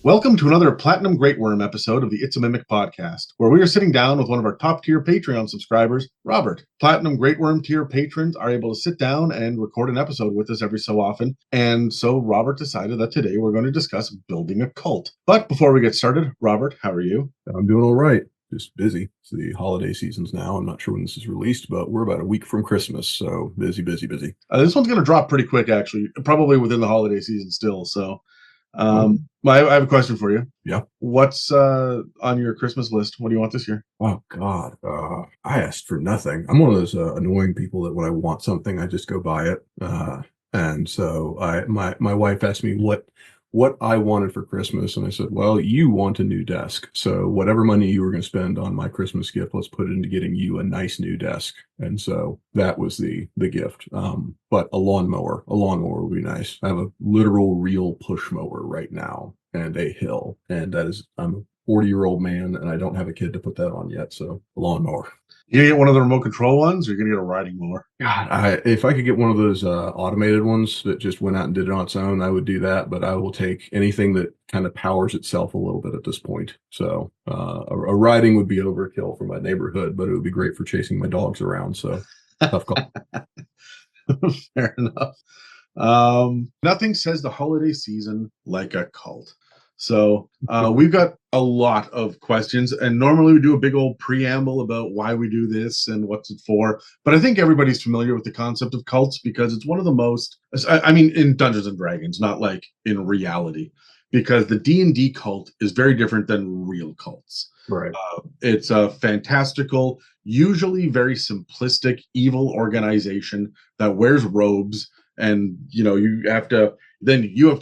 Welcome to another Platinum Great Worm episode of the It's a Mimic podcast, where we are sitting down with one of our top tier Patreon subscribers, Robert. Platinum Great Worm tier patrons are able to sit down and record an episode with us every so often, and so Robert decided that today we're going to discuss building a cult. But before we get started, Robert, how are you? I'm doing all right. Just busy. It's the holiday seasons now. I'm not sure when this is released, but we're about a week from Christmas, so busy. This one's going to drop pretty quick, actually, probably within the holiday season still, so... I have a question for you. Yeah. What's on your Christmas list? What do you want this year? Oh God, I asked for nothing. I'm one of those annoying people that when I want something, I just go buy it. And so my wife asked me what I wanted for Christmas, and I said, well, you want a new desk, so whatever money you were going to spend on my Christmas gift, let's put it into getting you a nice new desk. And so that was the gift. But a lawnmower would be nice. I have a literal real push mower right now and a hill, and I'm a 40-year-old man and I don't have a kid to put that on yet, so a lawnmower. You get one of the remote control ones, or you're gonna get a riding mower? God, if I could get one of those automated ones that just went out and did it on its own, I would do that. But I will take anything that kind of powers itself a little bit at this point. So a riding would be overkill for my neighborhood, but it would be great for chasing my dogs around. So tough call. Fair enough. Nothing says the holiday season like a cult. So we've got a lot of questions, and normally we do a big old preamble about why we do this and what's it for. But I think everybody's familiar with the concept of cults because it's one of the most, I mean, in Dungeons and Dragons, not like in reality, because the D&D cult is very different than real cults. Right. It's a fantastical, usually very simplistic, evil organization that wears robes, and you have to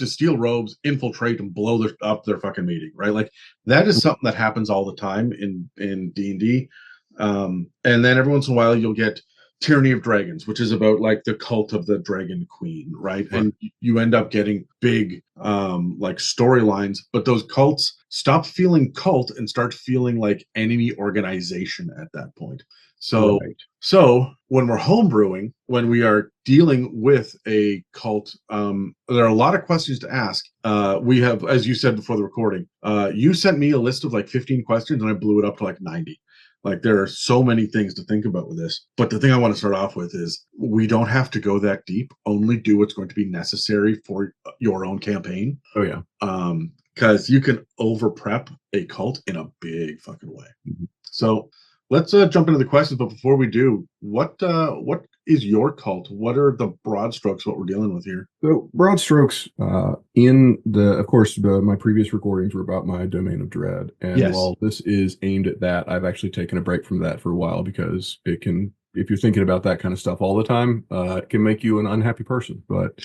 steal robes, infiltrate, and blow up their fucking meeting, right? Like that is something that happens all the time in D&D. And then every once in a while you'll get Tyranny of Dragons, which is about like the cult of the Dragon Queen, right? And you end up getting big like storylines, but those cults stop feeling cult and start feeling like enemy organization at that point. So when we're homebrewing, when we are dealing with a cult, there are a lot of questions to ask. We have, as you said before the recording, you sent me a list of like 15 questions and I blew it up to like 90. Like there are so many things to think about with this. But the thing I want to start off with is we don't have to go that deep. Only do what's going to be necessary for your own campaign. Oh yeah. Because you can over prep a cult in a big fucking way. Mm-hmm. So let's jump into the questions. But before we do, what is your cult? What are the broad strokes what we're dealing with here? So broad strokes, my previous recordings were about my domain of dread. And while this is aimed at that, I've actually taken a break from that for a while because it can, if you're thinking about that kind of stuff all the time, it can make you an unhappy person. But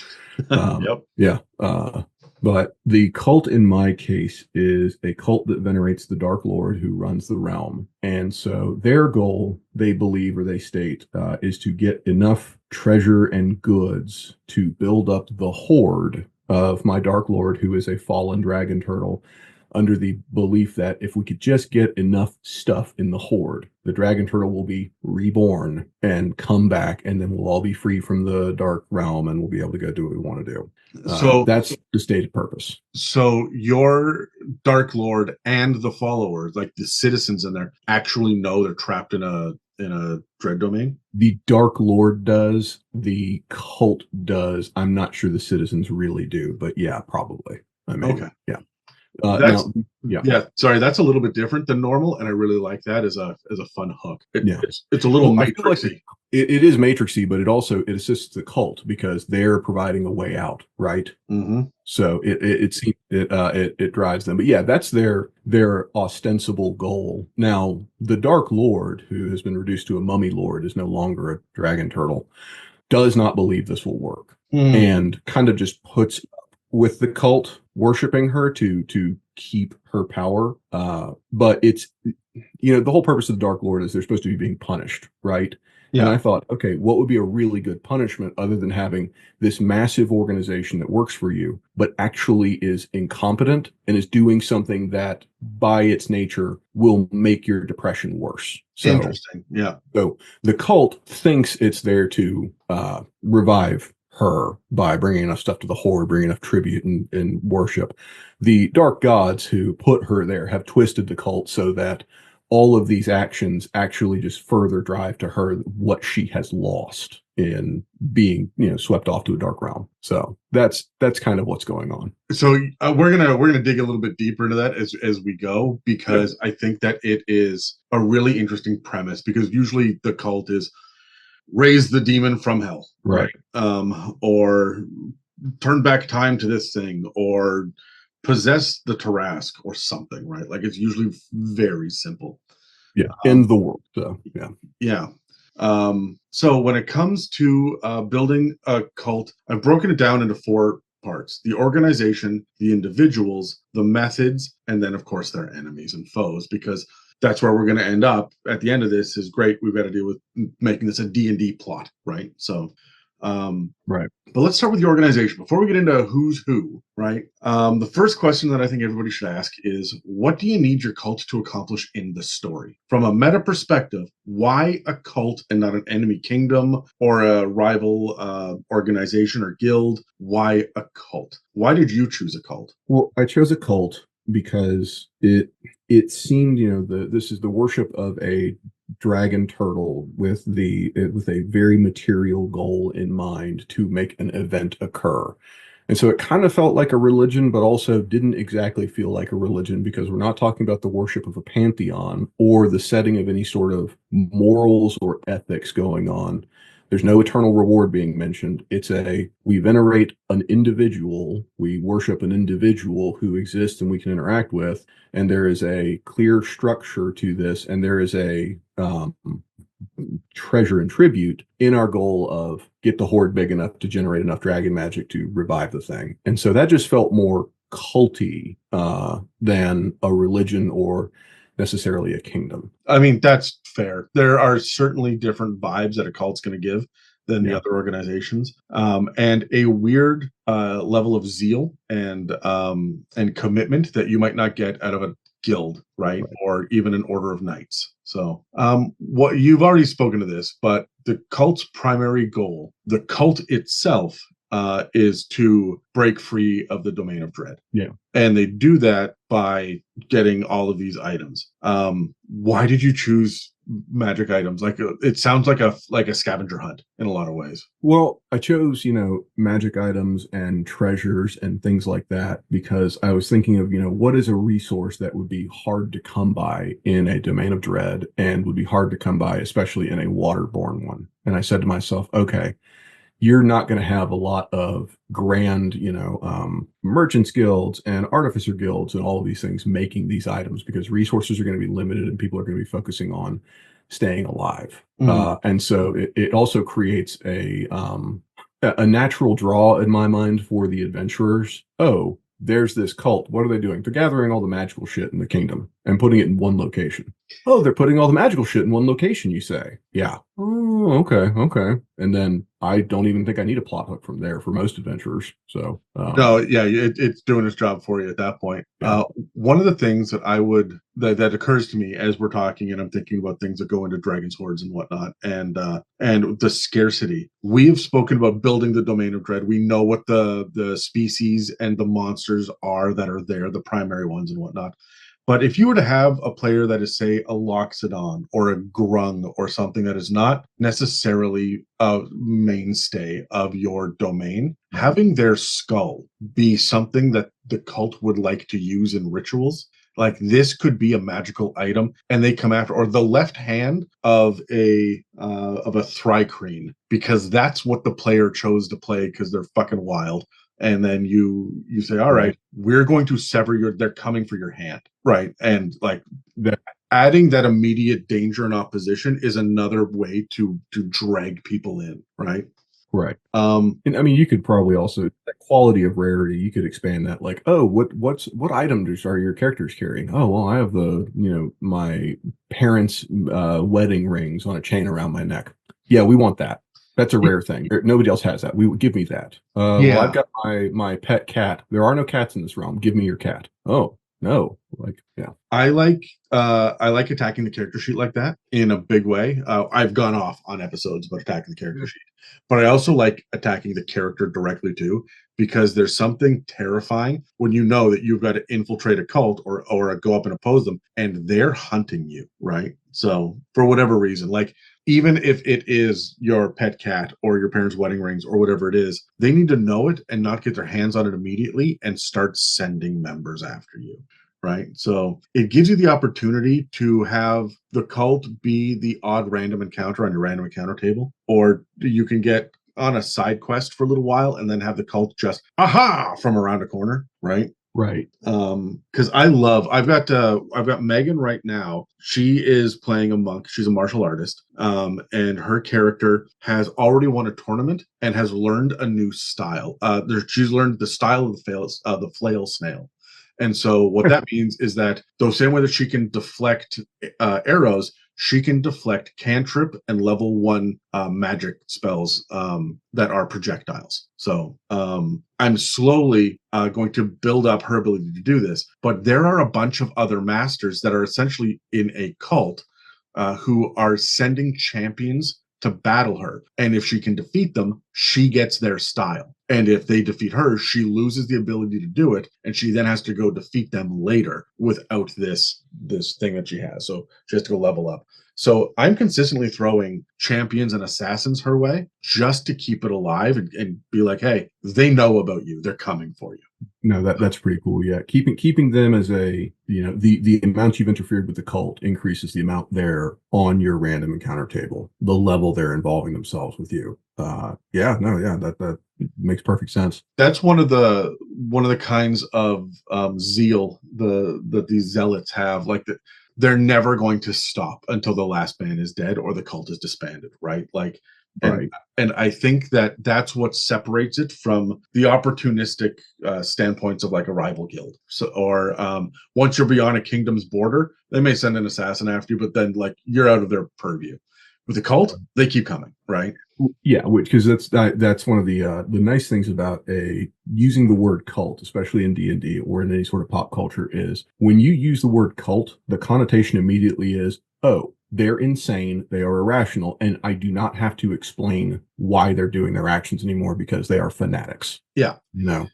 but the cult in my case is a cult that venerates the Dark Lord who runs the realm. And so their goal, they believe or they state, is to get enough treasure and goods to build up the horde of my Dark Lord, who is a fallen dragon turtle, under the belief that if we could just get enough stuff in the horde, the dragon turtle will be reborn and come back, and then we'll all be free from the dark realm and we'll be able to go do what we want to do. So that's the stated purpose. So your Dark Lord and the followers, like the citizens in there, actually know they're trapped in a dread domain? The Dark Lord does. The cult does. I'm not sure the citizens really do, but yeah, probably. I mean, okay. Yeah. Sorry, that's a little bit different than normal, and I really like that as a fun hook. It's a little matrixy. It is matrixy, but it assists the cult because they're providing a way out, right? Mm-hmm. So it drives them. But yeah, that's their ostensible goal. Now, the Dark Lord, who has been reduced to a mummy lord, is no longer a dragon turtle, does not believe this will work, and kind of just puts with the cult worshiping her to keep her power. But it's, the whole purpose of the Dark Lord is they're supposed to be being punished, right? Yeah. And I thought, okay, what would be a really good punishment other than having this massive organization that works for you, but actually is incompetent and is doing something that by its nature will make your depression worse. So, interesting. Yeah. So the cult thinks it's there to revive her by bringing enough stuff to the horde, bringing enough tribute and worship. The dark gods who put her there have twisted the cult so that all of these actions actually just further drive to her what she has lost in being, swept off to a dark realm. So that's kind of what's going on. So we're gonna dig a little bit deeper into that as we go, because I think that it is a really interesting premise, because usually the cult is raise the demon from hell, Right. or turn back time to this thing, or possess the Tarask or something, right? Like, it's usually very simple. Yeah. In the world. So yeah. Yeah. So when it comes to building a cult, I've broken it down into 4 parts: the organization, the individuals, the methods, and then of course their enemies and foes, because that's where we're going to end up at the end of this. Is great, we've got to deal with making this a D&D plot, right? So Right. but let's start with the organization before we get into who's who, right? The first question that I think everybody should ask is, what do you need your cult to accomplish in the story? From a meta perspective, why a cult and not an enemy kingdom or a rival organization or guild? Why a cult? Why did you choose a cult? Well, I chose a cult because it seemed, this is the worship of a dragon turtle with a very material goal in mind to make an event occur. And so it kind of felt like a religion, but also didn't exactly feel like a religion, because we're not talking about the worship of a pantheon or the setting of any sort of morals or ethics going on. There's no eternal reward being mentioned. We venerate an individual, we worship an individual who exists and we can interact with, and there is a clear structure to this, and there is a treasure and tribute in our goal of get the horde big enough to generate enough dragon magic to revive the thing. And so that just felt more culty than a religion or necessarily a kingdom. I mean, that's fair. There are certainly different vibes that a cult's going to give than the other organizations, and a weird level of zeal and commitment that you might not get out of a guild, right? Or even an order of knights. So what you've already spoken to this, but the cult's primary goal, the cult itself, is to break free of the domain of dread. Yeah. And they do that by getting all of these items. Why did you choose magic items? Like, it sounds like a scavenger hunt in a lot of ways. Well, I chose, magic items and treasures and things like that because I was thinking of, what is a resource that would be hard to come by in a domain of dread and would be hard to come by, especially in a waterborne one. And I said to myself, okay, you're not going to have a lot of grand, merchants guilds and artificer guilds and all of these things making these items, because resources are going to be limited and people are going to be focusing on staying alive. And so it also creates a natural draw in my mind for the adventurers. Oh, there's this cult. What are they doing? They're gathering all the magical shit in the kingdom and putting it in one location. Oh, they're putting all the magical shit in one location, you say? Yeah. Oh, okay. And then I don't even think I need a plot hook from there for most adventurers. So no, yeah, it's doing its job for you at that point. Yeah. One of the things that that occurs to me as we're talking, and I'm thinking about things that go into Dragon's Hordes and whatnot, and the scarcity. We have spoken about building the domain of dread. We know what the species and the monsters are that are there, the primary ones and whatnot. But if you were to have a player that is, say, a Loxodon or a Grung or something that is not necessarily a mainstay of your domain, having their skull be something that the cult would like to use in rituals, like this could be a magical item, and they come after, or the left hand of a Thrycreen, because that's what the player chose to play because they're fucking wild. And then you say, all right, we're going to sever they're coming for your hand, right? And like that, adding that immediate danger and opposition is another way to drag people in, right? Right. And I mean, you could probably also, that quality of rarity, you could expand that, like, oh, what items are your characters carrying? Oh, well, I have my parents' wedding rings on a chain around my neck. Yeah, we want that. That's a rare thing. Nobody else has that. Give me that. Well, I've got my pet cat. There are no cats in this realm. Give me your cat. Oh, No, like, yeah. I like attacking the character sheet like that in a big way. I've gone off on episodes about attacking the character sheet, but I also like attacking the character directly too, because there's something terrifying when you know that you've got to infiltrate a cult or go up and oppose them, and they're hunting you, right? So for whatever reason, like even if it is your pet cat or your parents' wedding rings or whatever it is, they need to know it and not get their hands on it immediately and start sending members after you, right? So it gives you the opportunity to have the cult be the odd random encounter on your random encounter table, or you can get on a side quest for a little while and then have the cult just aha from around a corner, right? Right. Because I've got Megan right now. She is playing a monk. She's a martial artist, and her character has already won a tournament and has learned a new style. She's learned the style of the flail snail. And so what that means is that the same way that she can deflect arrows, she can deflect cantrip and level 1 magic spells that are projectiles. So I'm slowly going to build up her ability to do this. But there are a bunch of other masters that are essentially in a cult who are sending champions to battle her. And if she can defeat them, she gets their style. And if they defeat her, she loses the ability to do it, and she then has to go defeat them later without this thing that she has. So she has to go level up. So I'm consistently throwing champions and assassins her way just to keep it alive and be like, hey, they know about you. They're coming for you. No, that's pretty cool. Yeah, keeping them as a, the amount you've interfered with the cult increases the amount they're on your random encounter table, the level they're involving themselves with you. Yeah, no, yeah, that makes perfect sense. That's one of the kinds of zeal that these zealots have. Like that, they're never going to stop until the last man is dead or the cult is disbanded, right? Like, Right. and I think that that's what separates it from the opportunistic standpoints of like a rival guild. So, or once you're beyond a kingdom's border, they may send an assassin after you, but then like you're out of their purview. With the cult, they keep coming, right? Yeah, because that's one of the nice things about using the word cult, especially in D&D or in any sort of pop culture, is when you use the word cult, the connotation immediately is, oh, they're insane, they are irrational, and I do not have to explain why they're doing their actions anymore because they are fanatics. Yeah.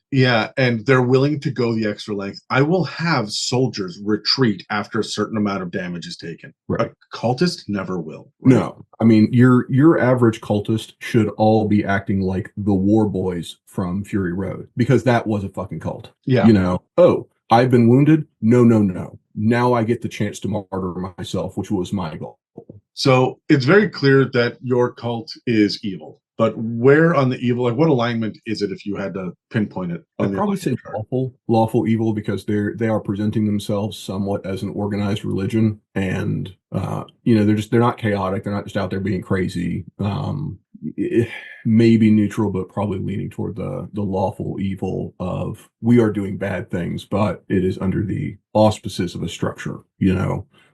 Yeah, and they're willing to go the extra length. I will have soldiers retreat after a certain amount of damage is taken. Right. A cultist never will. Right? No, I mean your average cultist should all be acting like the war boys from Fury Road, because that was a fucking cult. Yeah. Oh, I've been wounded. No, no, no. Now I get the chance to martyr myself, which was my goal. So it's very clear that your cult is evil. But where on the evil, like what alignment is it if you had to pinpoint it on I'd the probably say lawful evil, because they are presenting themselves somewhat as an organized religion, and they're not chaotic. They're not just out there being crazy. Maybe neutral, but probably leaning toward the lawful evil of we are doing bad things, but it is under the auspices of a structure.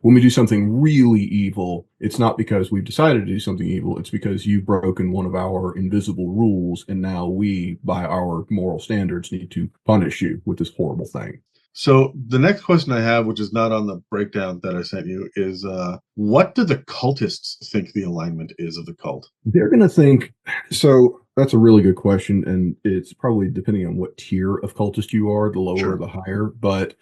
When we do something really evil, it's not because we've decided to do something evil. It's because you've broken one of our invisible rules, and now we, by our moral standards, need to punish you with this horrible thing. So the next question I have, which is not on the breakdown that I sent you, is what do the cultists think the alignment is of the cult? They're going to think, so that's a really good question, and it's probably depending on what tier of cultist you are, the lower or the higher, but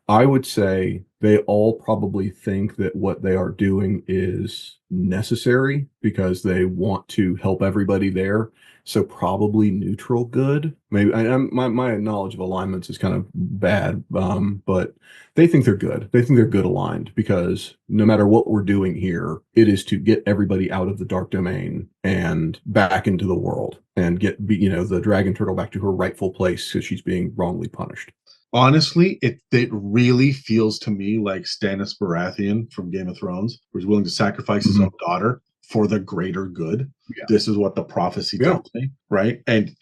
I would say they all probably think that what they are doing is necessary because they want to help everybody there. So probably neutral good. Maybe my knowledge of alignments is kind of bad, but they think they're good. They think they're good aligned, because no matter what we're doing here, it is to get everybody out of the dark domain and back into the world and get the dragon turtle back to her rightful place because she's being wrongly punished. Honestly, it really feels to me like Stannis Baratheon from Game of Thrones, who's willing to sacrifice his own daughter for the greater good. Yeah. This is what the prophecy tells me, right? And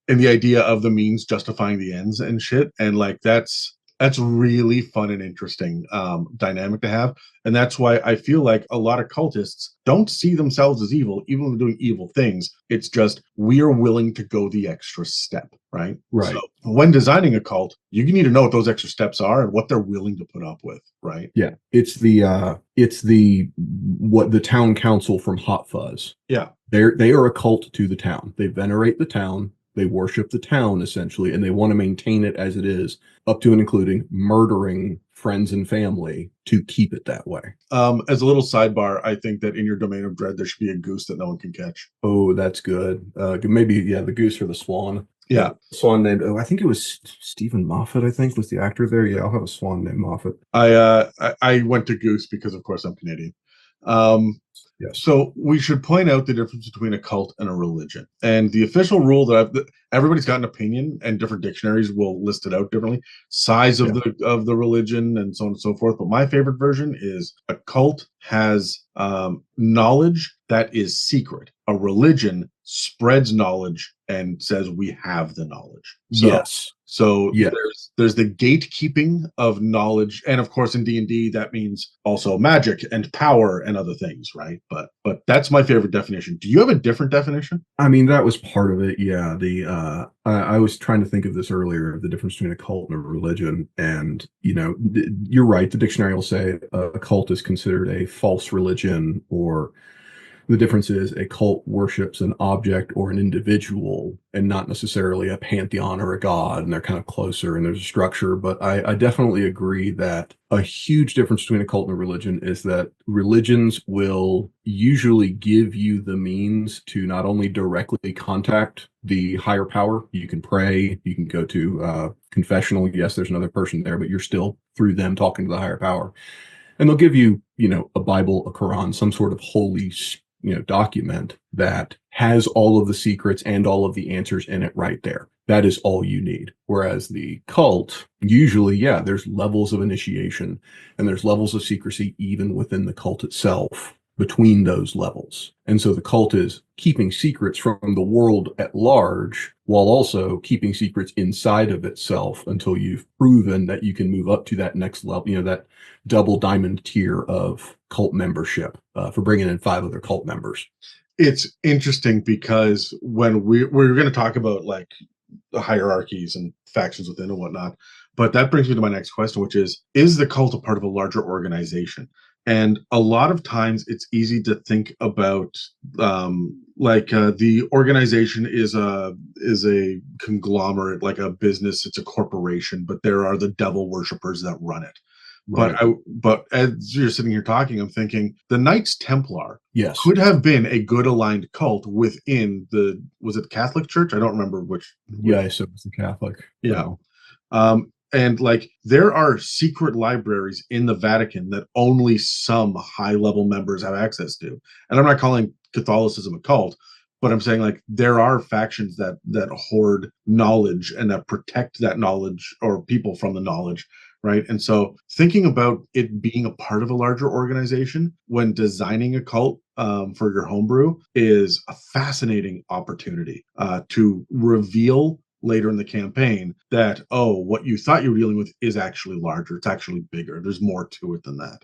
the idea of the means justifying the ends and shit. And like That's really fun and interesting dynamic to have. And that's why I feel like a lot of cultists don't see themselves as evil, even when they're doing evil things. It's just we are willing to go the extra step, right? So Right. when designing a cult, you need to know what those extra steps are and what they're willing to put up with, right? Yeah. It's the what the town council from Hot Fuzz. Yeah. They are a cult to the town. They venerate the town. They worship the town essentially, and they want to maintain it as it is, up to and including murdering friends and family to keep it that way. As a little sidebar, I think that in your domain of dread, there should be a goose that no one can catch. Oh, that's good. Maybe yeah, the goose or the swan. Yeah, Swan named. Oh, I think it was Stephen Moffat. I think was the actor there. Yeah, I'll have a swan named Moffat. I went to goose because, of course, I'm Canadian. Um, Yes. So we should point out the difference between a cult and a religion. And the official rule that everybody's got an opinion, and different dictionaries will list it out differently. Size Yeah. of the religion, and so on and so forth. But my favorite version is a cult has knowledge that is secret. A religion spreads knowledge and says we have the knowledge. Yes. So Yes. there's the gatekeeping of knowledge, and of course in D&D that means also magic and power and other things, right? But that's my favorite definition. Do you have a different definition? I mean, that was part of it. Yeah. I was trying to think of this earlier, the difference between a cult and a religion. And, you're right. The dictionary will say a cult is considered a false religion, or the difference is a cult worships an object or an individual and not necessarily a pantheon or a god, and they're kind of closer and there's a structure. But I definitely agree that a huge difference between a cult and a religion is that religions will usually give you the means to not only directly contact the higher power. You can pray, you can go to confessional. Yes, there's another person there, but you're still through them talking to the higher power. And they'll give you, a Bible, a Quran, some sort of holy, document that has all of the secrets and all of the answers in it right there. That is all you need. Whereas the cult, usually, yeah, there's levels of initiation and there's levels of secrecy even within the cult itself, between those levels. And so the cult is keeping secrets from the world at large while also keeping secrets inside of itself until you've proven that you can move up to that next level, that double diamond tier of cult membership, for bringing in 5 other cult members. It's interesting because when we're going to talk about like the hierarchies and factions within and whatnot, but that brings me to my next question, which is the cult a part of a larger organization? And a lot of times it's easy to think about the organization is a conglomerate, like a business, it's a corporation, but there are the devil worshippers that run it. Right. But as you're sitting here talking, I'm thinking the Knights Templar Yes. could have been a good aligned cult within was it Catholic Church? I don't remember which. Yeah, so it's the Catholic. Yeah. And like there are secret libraries in the Vatican that only some high level members have access to. And I'm not calling Catholicism a cult, but I'm saying like there are factions that hoard knowledge and that protect that knowledge or people from the knowledge, right? And so thinking about it being a part of a larger organization when designing a cult for your homebrew is a fascinating opportunity to reveal later in the campaign that, oh, what you thought you were dealing with is actually larger, it's actually bigger, there's more to it than that.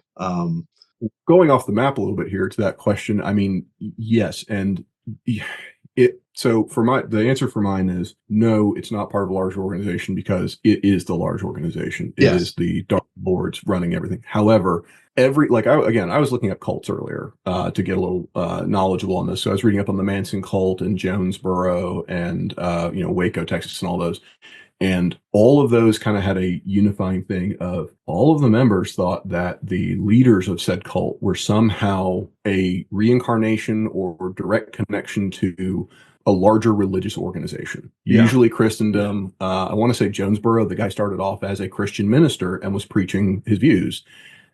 Going off the map a little bit here to that question, I mean, yes, and it so the answer for mine is no, it's not part of a large organization because it is the large organization. It Yes. is the Dark Lords running everything. However, I was looking up cults earlier to get a little knowledgeable on this. So I was reading up on the Manson cult in Jonesboro and Waco, Texas, and all those. And all of those kind of had a unifying thing of all of the members thought that the leaders of said cult were somehow a reincarnation or direct connection to a larger religious organization, Yeah. usually Christendom. I want to say Jonesboro, the guy started off as a Christian minister and was preaching his views.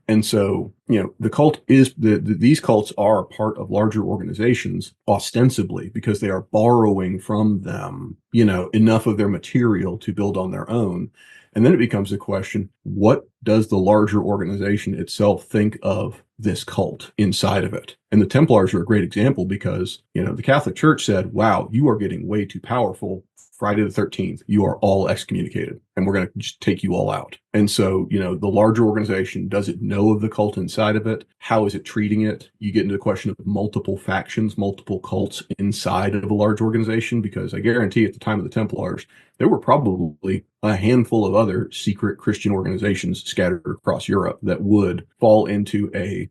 And so, the cult is these cults are part of larger organizations ostensibly because they are borrowing from them, enough of their material to build on their own. And then it becomes a question, what does the larger organization itself think of this cult inside of it? And the Templars are a great example because, the Catholic Church said, wow, you are getting way too powerful Friday the 13th, you are all excommunicated and we're going to just take you all out. And so, the larger organization, does it know of the cult inside of it? How is it treating it? You get into the question of multiple factions, multiple cults inside of a large organization, because I guarantee at the time of the Templars, there were probably a handful of other secret Christian organizations scattered across Europe that would fall into a,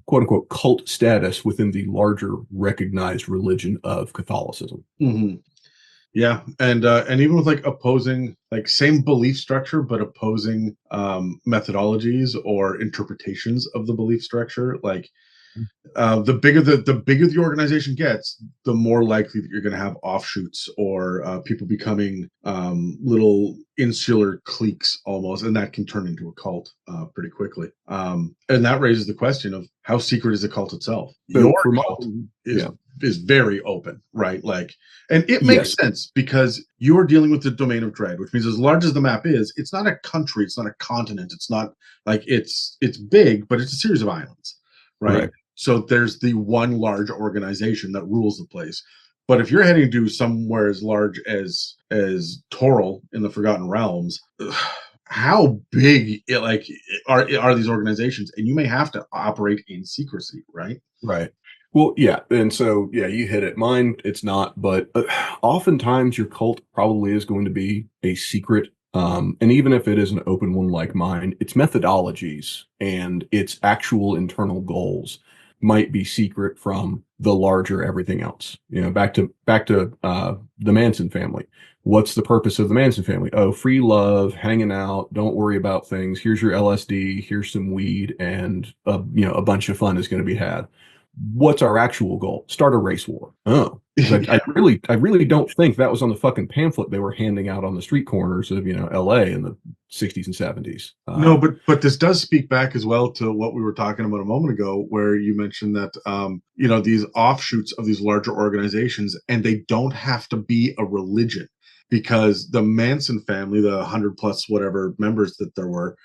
quote unquote, cult status within the larger recognized religion of Catholicism. Mm-hmm. Yeah, and even with like opposing, like same belief structure, but opposing methodologies or interpretations of the belief structure. Like the bigger the organization gets, the more likely that you're going to have offshoots or people becoming little insular cliques almost, and that can turn into a cult pretty quickly. And that raises the question of how secret is the cult itself. So Your for my, cult yeah, is very open, right? Like, and it makes yes, sense because you are dealing with the domain of dread, which means as large as the map is, it's not a country, it's not a continent, it's not like it's big, but it's a series of islands, right? right. So there's the one large organization that rules the place. But if you're heading to somewhere as large as Toril in the Forgotten Realms, how big are these organizations? And you may have to operate in secrecy, right? Right. Well, yeah. And so, yeah, you hit it. Mine, it's not, but oftentimes your cult probably is going to be a secret. And even if it is an open one like mine, its methodologies and its actual internal goals might be secret from the larger everything else. Back to the Manson family. What's the purpose of the Manson family? Oh, free love, hanging out, don't worry about things. Here's your LSD, here's some weed, and a bunch of fun is going to be had. What's our actual goal? Start a race war. Oh, I really don't think that was on the fucking pamphlet they were handing out on the street corners of LA in the 60s and 70s. No, but this does speak back as well to what we were talking about a moment ago, where you mentioned that these offshoots of these larger organizations, and they don't have to be a religion, because the Manson family, the 100 plus whatever members that there were,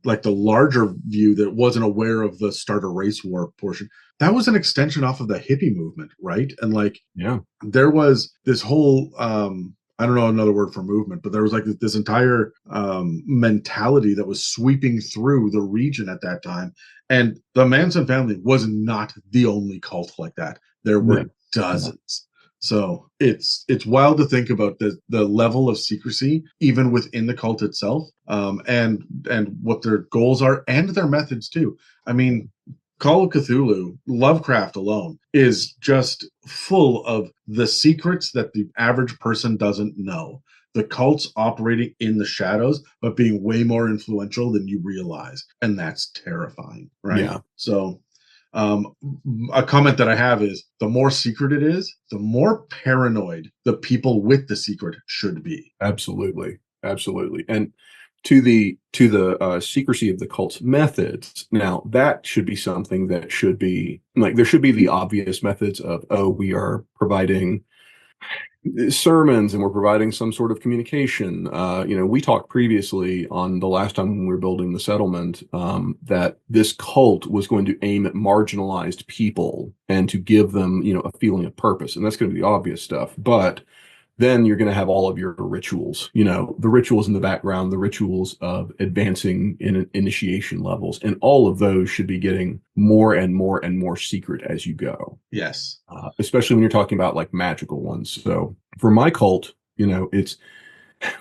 like the larger view that wasn't aware of the start a race war portion, that was an extension off of the hippie movement, right? And like, Yeah, there was this whole I don't know another word for movement, but there was like this entire mentality that was sweeping through the region at that time. And the Manson family was not the only cult like that. There were no, no. dozens. So it's wild to think about the level of secrecy even within the cult itself, and what their goals are and their methods too. I mean, Call of Cthulhu, Lovecraft alone is just full of the secrets that the average person doesn't know. The cults operating in the shadows, but being way more influential than you realize. And that's terrifying, right? Yeah, So, um, a comment that I have is the more secret it is, the more paranoid the people with the secret should be. absolutely, absolutely. And to the secrecy of the cult's methods, now that should be something that should be like, there should be the obvious methods of, oh, we are providing sermons and we're providing some sort of communication. We talked previously on the last time when we were building the settlement, that this cult was going to aim at marginalized people and to give them a feeling of purpose, and that's going to be the obvious stuff. But then you're going to have all of your rituals, the rituals in the background, the rituals of advancing in initiation levels. And all of those should be getting more and more and more secret as you go. Yes. Especially when you're talking about like magical ones. So for my cult, it's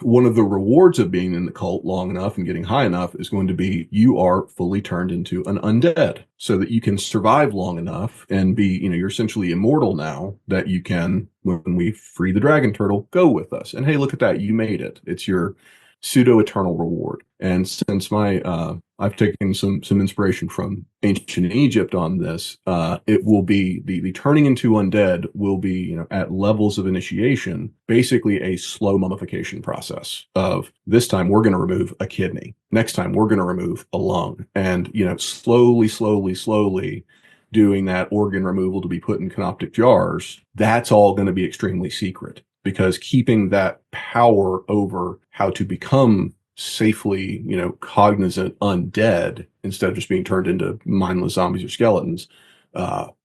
one of the rewards of being in the cult long enough and getting high enough is going to be you are fully turned into an undead so that you can survive long enough and be, you're essentially immortal now that you can, when we free the dragon turtle, go with us. And hey, look at that. You made it. It's your pseudo eternal reward. And since I've taken some inspiration from ancient Egypt on this, it will be the turning into undead will be, at levels of initiation, basically a slow mummification process of this time we're going to remove a kidney. Next time we're going to remove a lung, and, slowly doing that organ removal to be put in canoptic jars. That's all going to be extremely secret, because keeping that power over how to become safely, cognizant undead instead of just being turned into mindless zombies or skeletons,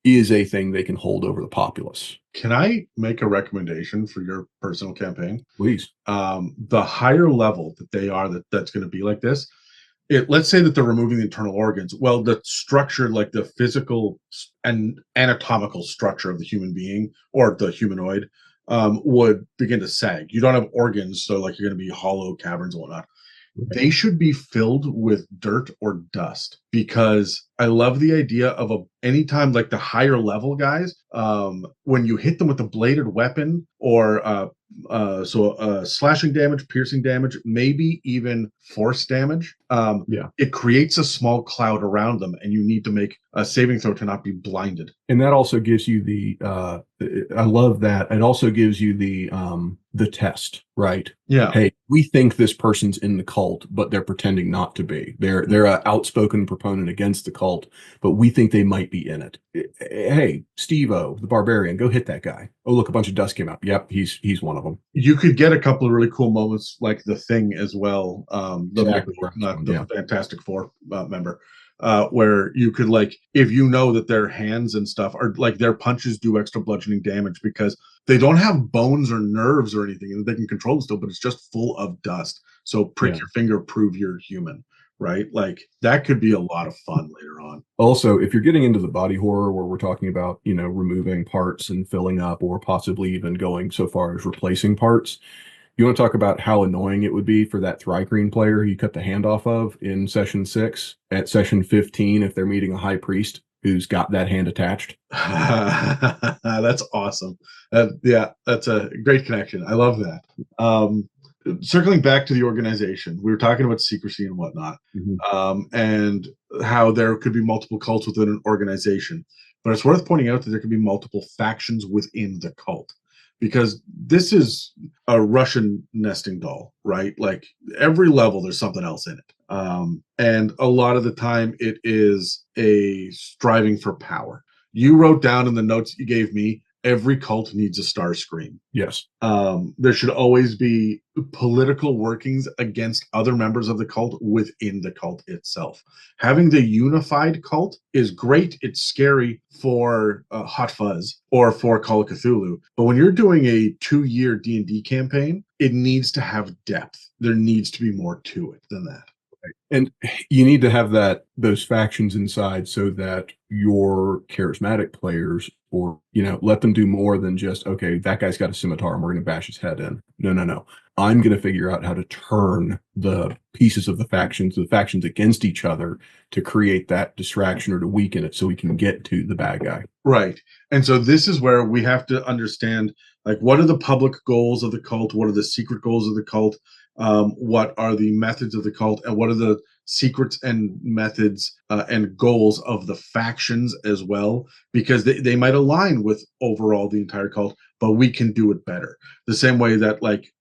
is a thing they can hold over the populace. Can I make a recommendation for your personal campaign? Please. The higher level that they are, that's going to be like this. Let's say that they're removing the internal organs. Well, the structure, like the physical and anatomical structure of the human being or the humanoid, would begin to sag. You don't have organs, so like you're going to be hollow caverns and whatnot. They should be filled with dirt or dust, because I love the idea of anytime like the higher level guys, when you hit them with a bladed weapon or slashing damage, piercing damage, maybe even force damage, Yeah. it creates a small cloud around them, and you need to make a saving throw to not be blinded. And that also gives you I love that. It also gives you the test, right? Yeah. Hey, we think this person's in the cult, but they're pretending not to be. They're an outspoken proponent against the cult, but we think they might be in it. Hey, Steve-O, the barbarian, go hit that guy. Oh, look, a bunch of dust came out. Yep, he's one of them. You could get a couple of really cool moments like the Thing as well. Exactly. Not the Fantastic Four member. Where you could, like, if you know that their hands and stuff are like their punches do extra bludgeoning damage because they don't have bones or nerves or anything, and they can control them still, but it's just full of dust. So prick your finger, prove you're human, right? Like that could be a lot of fun later on. Also, if you're getting into the body horror where we're talking about, removing parts and filling up, or possibly even going so far as replacing parts, you want to talk about how annoying it would be for that Thri-Kreen player you cut the hand off of in session 6 at session 15 if they're meeting a high priest who's got that hand attached. That's awesome. Yeah, that's a great connection. I love that. Circling back to the organization, we were talking about secrecy and whatnot, and how there could be multiple cults within an organization. But it's worth pointing out that there could be multiple factions within the cult, because this is a Russian nesting doll, right? Like every level, there's something else in it. And a lot of the time, it is a striving for power. You wrote down in the notes you gave me, every cult needs a star scream. Yes. There should always be political workings against other members of the cult within the cult itself. Having the unified cult is great. It's scary for Hot Fuzz or for Call of Cthulhu. But when you're doing a 2-year D&D campaign, it needs to have depth. There needs to be more to it than that. And you need to have those factions inside so that your charismatic players, or let them do more than just, okay, that guy's got a scimitar and we're going to bash his head in. No. I'm going to figure out how to turn the pieces of the factions against each other to create that distraction or to weaken it so we can get to the bad guy. Right. And so this is where we have to understand, like, what are the public goals of the cult? What are the secret goals of the cult? What are the methods of the cult, and what are the secrets and methods and goals of the factions as well, because they might align with overall the entire cult, but we can do it better. The same way that like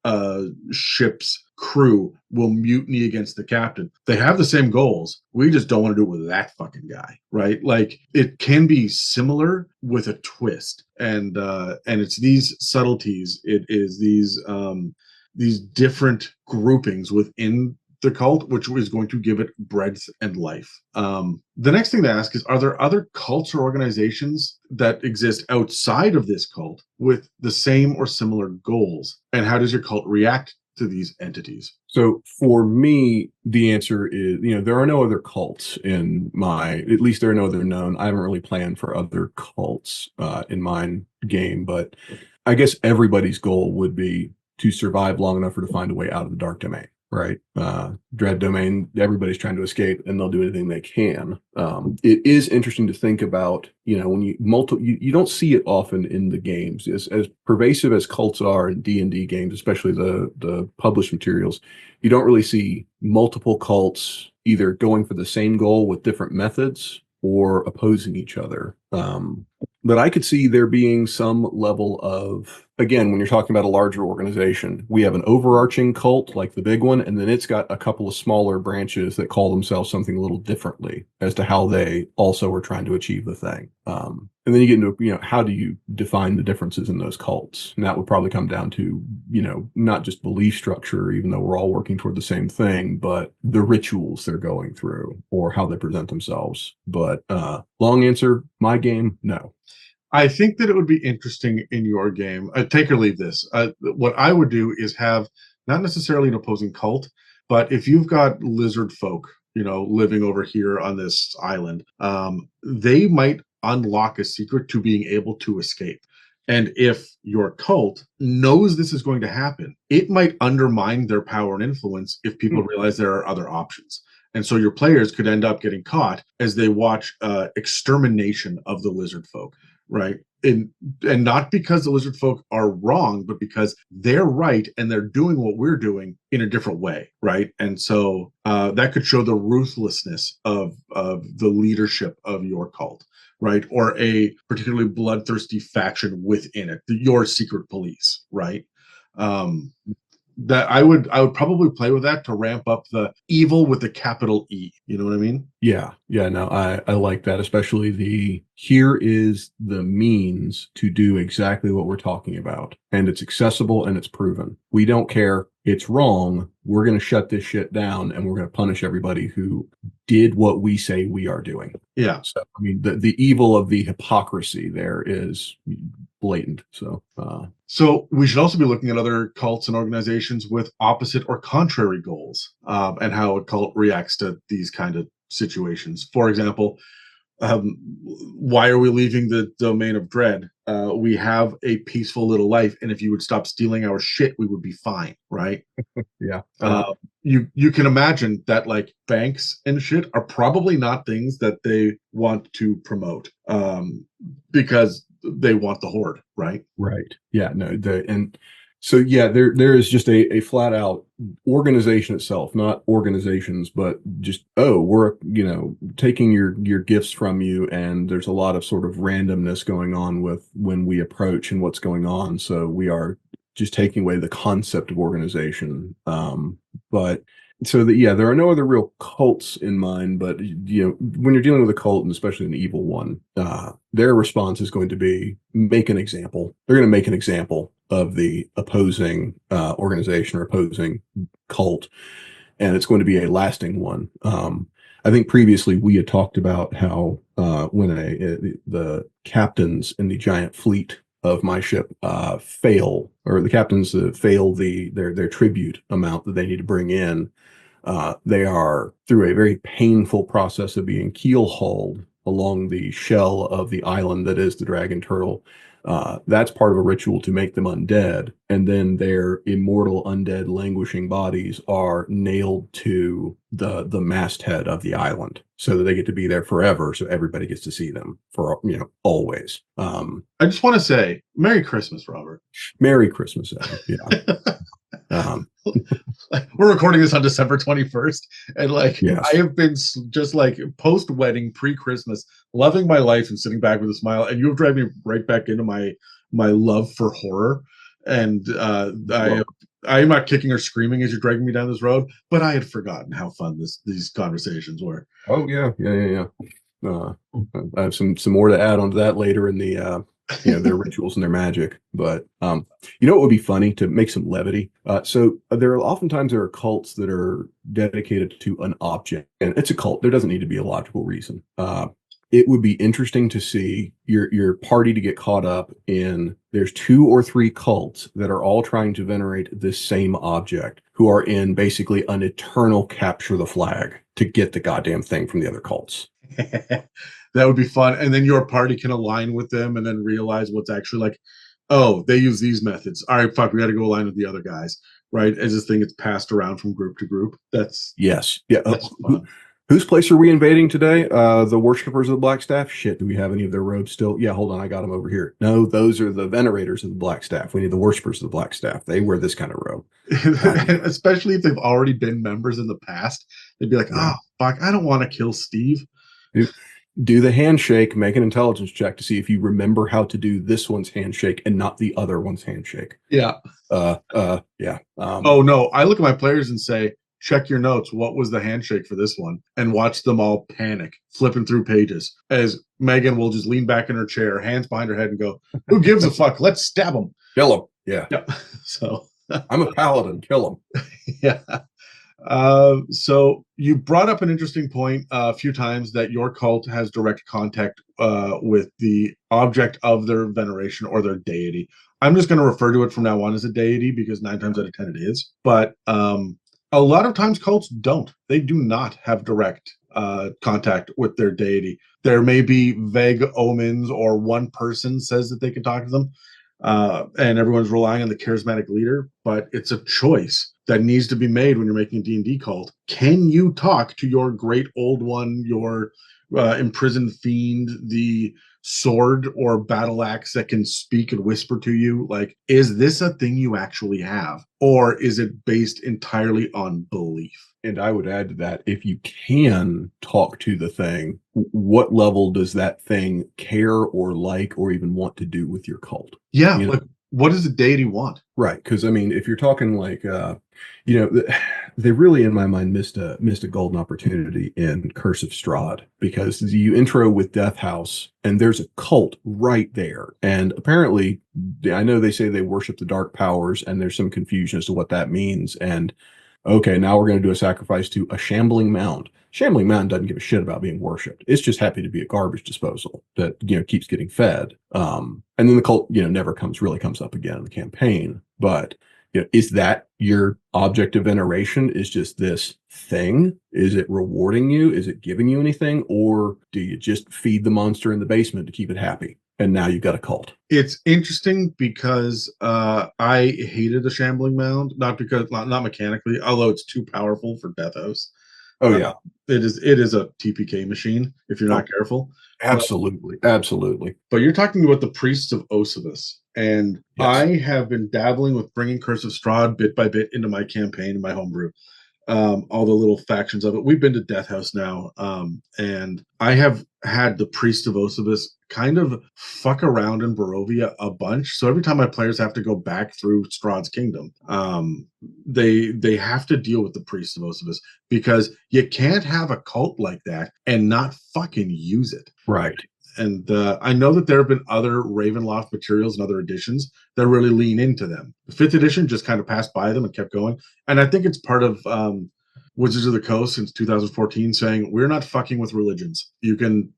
ship's crew will mutiny against the captain. They have the same goals. We just don't want to do it with that fucking guy, right? Like it can be similar with a twist, and it's these subtleties. It is these different groupings within the cult, which is going to give it breadth and life. The next thing to ask is, are there other cults or organizations that exist outside of this cult with the same or similar goals? And how does your cult react to these entities? So for me, the answer is, there are no other cults at least there are no other known. I haven't really planned for other cults in my game, but I guess everybody's goal would be to survive long enough to find a way out of the dark domain, right? Dread domain, everybody's trying to escape, and they'll do anything they can. It is interesting to think about, when you don't see it often in the games. As pervasive as cults are in D&D games, especially the published materials, you don't really see multiple cults either going for the same goal with different methods or opposing each other. But I could see there being some level of, again, when you're talking about a larger organization, we have an overarching cult like the big one, and then it's got a couple of smaller branches that call themselves something a little differently as to how they also are trying to achieve the thing. And then you get into, how do you define the differences in those cults? And that would probably come down to, not just belief structure, even though we're all working toward the same thing, but the rituals they're going through or how they present themselves. But long answer, my game, no. I think that it would be interesting in your game. Take or leave this. What I would do is have not necessarily an opposing cult, but if you've got lizard folk, living over here on this island, they might unlock a secret to being able to escape. And if your cult knows this is going to happen, it might undermine their power and influence if people realize there are other options. And so your players could end up getting caught as they watch extermination of the lizard folk, right? And not because the lizard folk are wrong, but because they're right and they're doing what we're doing in a different way, right? And so that could show the ruthlessness of the leadership of your cult, right? Or a particularly bloodthirsty faction within it, your secret police, right? That I would probably play with that to ramp up the evil with the capital E. You know what I mean? Yeah. No, I like that, especially here is the means to do exactly what we're talking about. And it's accessible and it's proven. We don't care. It's wrong. We're going to shut this shit down and we're going to punish everybody who did what we say we are doing. Yeah. So, I mean, the evil of the hypocrisy there is blatant. So we should also be looking at other cults and organizations with opposite or contrary goals, and how a cult reacts to these kind of situations. For example, why are we leaving the domain of dread? We have a peaceful little life, and if you would stop stealing our shit, we would be fine, right? Yeah. You can imagine that like banks and shit are probably not things that they want to promote, because they want the horde, right? Right. Yeah. No. There is just a flat out organization itself, not organizations, but just we're taking your gifts from you, and there's a lot of sort of randomness going on with when we approach and what's going on. So we are just taking away the concept of organization. But so that there are no other real cults in mind, but when you're dealing with a cult, and especially an evil one, their response is going to be make an example. They're going to make an example of the opposing organization or opposing cult, and it's going to be a lasting one. I think previously we had talked about how when the captains in the giant fleet of my ship fail, or the captains fail their tribute amount that they need to bring in, they are through a very painful process of being keel hauled along the shell of the island that is the dragon turtle. That's part of a ritual to make them undead, and then their immortal undead languishing bodies are nailed to the masthead of the island so that they get to be there forever, so everybody gets to see them for always. I just want to say Merry Christmas, Robert. Merry Christmas, Evan. Yeah. We're recording this on December 21st, and Yes. I have been just post-wedding, pre-Christmas, loving my life and sitting back with a smile, and you have driven me right back into my love for horror. And I am not kicking or screaming as you're dragging me down this road, but I had forgotten how fun these conversations were. Oh yeah. I have some more to add on to that later in the their rituals and their magic. But what would be funny to make some levity? There are cults that are dedicated to an object, and it's a cult. There doesn't need to be a logical reason. It would be interesting to see your party to get caught up in. There's 2 or 3 cults that are all trying to venerate this same object, who are in basically an eternal capture the flag to get the goddamn thing from the other cults. That would be fun. And then your party can align with them and then realize what's actually they use these methods. All right, fuck, we got to go align with the other guys, right? As this thing gets passed around from group to group. Yes. Yeah. Whose place are we invading today? The worshippers of the Black Staff? Shit, do we have any of their robes still? Yeah, hold on, I got them over here. No, those are the venerators of the Black Staff. We need the worshippers of the Black Staff. They wear this kind of robe. Especially if they've already been members in the past. They'd be like, oh, fuck, I don't want to kill Steve. Do the handshake, make an intelligence check to see if you remember how to do this one's handshake and not the other one's handshake. Yeah. Yeah. Oh, no, I look at my players and say, check your notes. What was the handshake for this one? And watch them all panic, flipping through pages as Megan will just lean back in her chair, hands behind her head, and go, "Who gives a fuck? Let's stab him." Kill him. Yeah. Yep. So I'm a paladin. Kill him. yeah. So you brought up an interesting point a few times that your cult has direct contact with the object of their veneration or their deity. I'm just going to refer to it from now on as a deity because 9 times out of 10 it is. But a lot of times cults don't. They do not have direct contact with their deity. There may be vague omens, or one person says that they can talk to them, and everyone's relying on the charismatic leader. But it's a choice that needs to be made when you're making a D&D cult. Can you talk to your great old one, your imprisoned fiend, the sword or battle axe that can speak and whisper to you? Like, is this a thing you actually have, or is it based entirely on belief? And I would add to that, if you can talk to the thing, what level does that thing care or like or even want to do with your cult? Yeah, you know? like, what does the deity want? Right, because I mean, if you're talking like, they really, in my mind, missed a golden opportunity in Curse of Strahd, because you intro with Death House, and there's a cult right there, and apparently, I know they say they worship the dark powers, and there's some confusion as to what that means, and okay, now we're going to do a sacrifice to a shambling mound. Shambling mound doesn't give a shit about being worshipped. It's just happy to be a garbage disposal that, keeps getting fed. And then the cult, never really comes up again in the campaign. But, is that your object of veneration? Is just this thing? Is it rewarding you? Is it giving you anything? Or do you just feed the monster in the basement to keep it happy? And now you've got a cult. It's interesting because I hated the shambling mound, not mechanically, although it's too powerful for Death House. Oh yeah, it is a TPK machine if you're not careful. Absolutely. But you're talking about the priests of Osibus, and Yes. I have been dabbling with bringing Curse of Strahd bit by bit into my campaign and my homebrew. All the little factions of it. We've been to Death House now, and I have had the Priest of Osibus kind of fuck around in Barovia a bunch. So every time my players have to go back through Strahd's Kingdom, they have to deal with the Priest of Osibus, because you can't have a cult like that and not fucking use it. Right. And I know that there have been other Ravenloft materials and other editions that really lean into them. The 5th edition just kind of passed by them and kept going. And I think it's part of Wizards of the Coast since 2014 saying, we're not fucking with religions. You can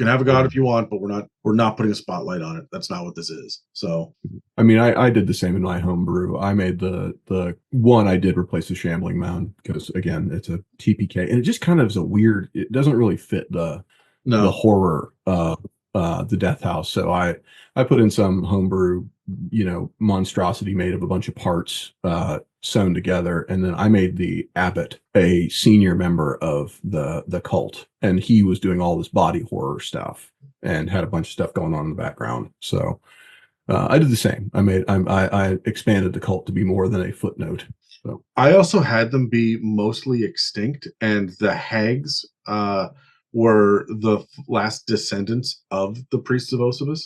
have a god if you want, but we're not putting a spotlight on it. That's not what this is. So I mean, I did the same in my homebrew. I made the one, I did replace the shambling mound because, again, it's a TPK, and it just kind of is it doesn't really fit the horror of the Death House. So I put in some homebrew, monstrosity made of a bunch of parts sewn together, and then I made the abbot a senior member of the cult, and he was doing all this body horror stuff and had a bunch of stuff going on in the background. So I did the same. I expanded the cult to be more than a footnote. So I also had them be mostly extinct, and the hags were the last descendants of the priests of Osibus.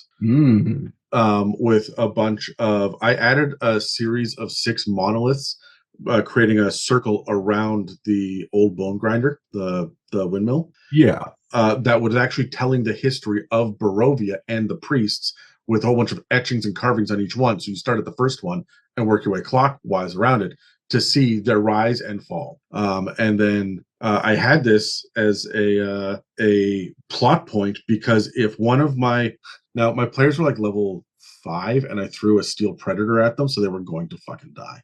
With a bunch of, I added a series of 6 monoliths, creating a circle around the old bone grinder, the windmill. Yeah. That was actually telling the history of Barovia and the priests, with a whole bunch of etchings and carvings on each one. So you start at the first one and work your way clockwise around it to see their rise and fall. And then I had this as a plot point, because if one of my players were like level 5, and I threw a steel predator at them, so they were going to fucking die.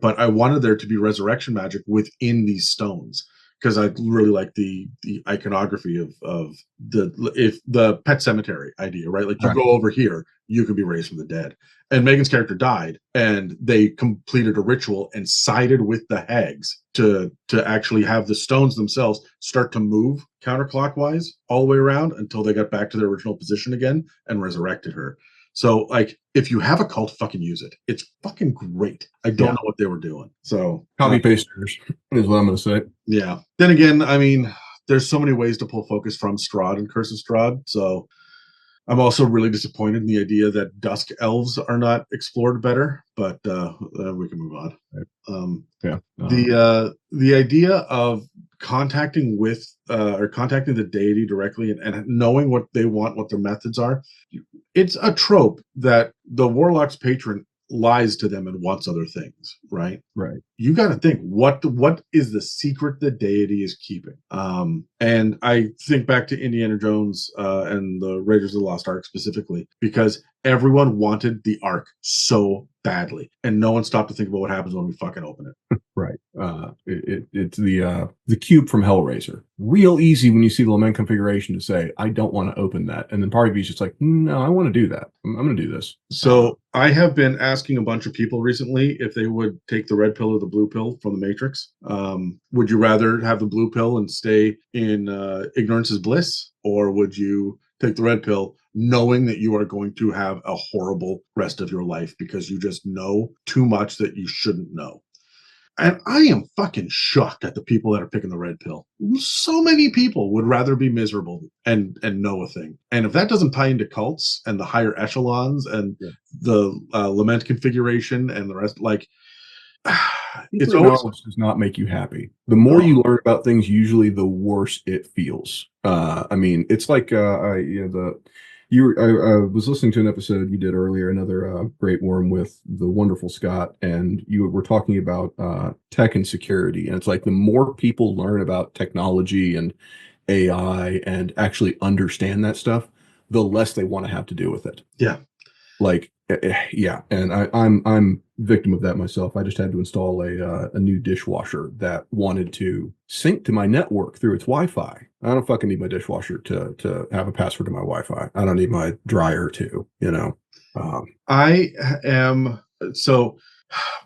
But I wanted there to be resurrection magic within these stones, because I really like the iconography of the pet cemetery idea, right? Like, you go over here, you can be raised from the dead. And Megan's character died, and they completed a ritual and sided with the hags to actually have the stones themselves start to move counterclockwise all the way around until they got back to their original position again and resurrected her. So, like, if you have a cult, fucking use it. It's fucking great. I don't know what they were doing. So copy pasters is what I'm going to say. Yeah. Then again, I mean, there's so many ways to pull focus from Strahd and Curse of Strahd. So I'm also really disappointed in the idea that dusk elves are not explored better, but we can move on. Right. Um, Yeah. the idea of contacting with or contacting the deity directly and knowing what they want, what their methods are, it's a trope that the warlock's patron lies to them and wants other things, right? Right. You got to think what is the secret the deity is keeping. And I think back to Indiana Jones and the Raiders of the Lost Ark specifically, because everyone wanted the Ark so badly, and no one stopped to think about what happens when we fucking open it. Right. It's the cube from Hellraiser. Real easy when you see the lament configuration to say, I don't want to open that. And then part of you is just like, no, I want to do that. I'm going to do this. So I have been asking a bunch of people recently if they would take the red pill or the blue pill from the Matrix. Would you rather have the blue pill and stay in ignorance is bliss, or would you take the red pill knowing that you are going to have a horrible rest of your life because you just know too much that you shouldn't know? And I am fucking shocked at the people that are picking the red pill. So many people would rather be miserable and know a thing. And if that doesn't tie into cults and the higher echelons and the lament configuration and the rest, like it's secret always knowledge does not make you happy. The more you learn about things, usually the worse it feels. I mean, it's like I was listening to an episode you did earlier, another Great Worm with the wonderful Scott, and you were talking about tech and security. And it's like the more people learn about technology and AI and actually understand that stuff, the less they want to have to do with it. Yeah. Like, yeah, and I'm victim of that myself. I just had to install a new dishwasher that wanted to sync to my network through its Wi-Fi. I don't fucking need my dishwasher to have a password to my Wi-Fi. I don't need my dryer to, you know. I am so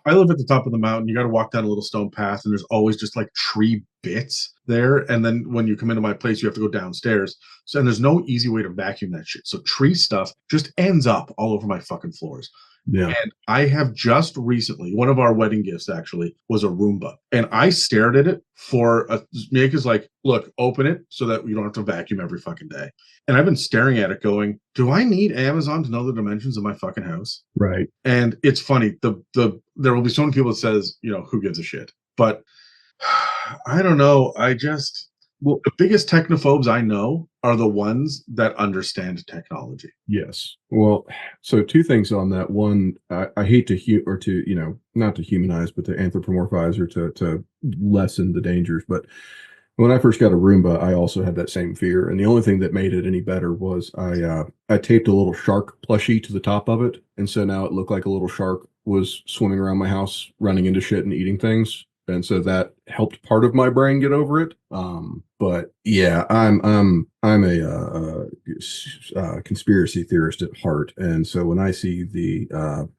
I live at the top of the mountain. You got to walk down a little stone path, and there's always just like tree bits there. And then when you come into my place, you have to go downstairs. So, and there's no easy way to vacuum that shit. So tree stuff just ends up all over my fucking floors. Yeah. And I have just recently, one of our wedding gifts actually was a Roomba. And I stared at it for Nick is like, look, open it so that you don't have to vacuum every fucking day. And I've been staring at it going, do I need Amazon to know the dimensions of my fucking house? Right. And it's funny, there will be so many people that says, you know, who gives a shit? But I don't know. Well, the biggest technophobes I know are the ones that understand technology. Yes. Well, so two things on that. One, I hate not to humanize, but to anthropomorphize or to lessen the dangers. But when I first got a Roomba, I also had that same fear. And the only thing that made it any better was I taped a little shark plushie to the top of it. And so now it looked like a little shark was swimming around my house, running into shit and eating things. And so that helped part of my brain get over it. But yeah, I'm a conspiracy theorist at heart, and so when I see the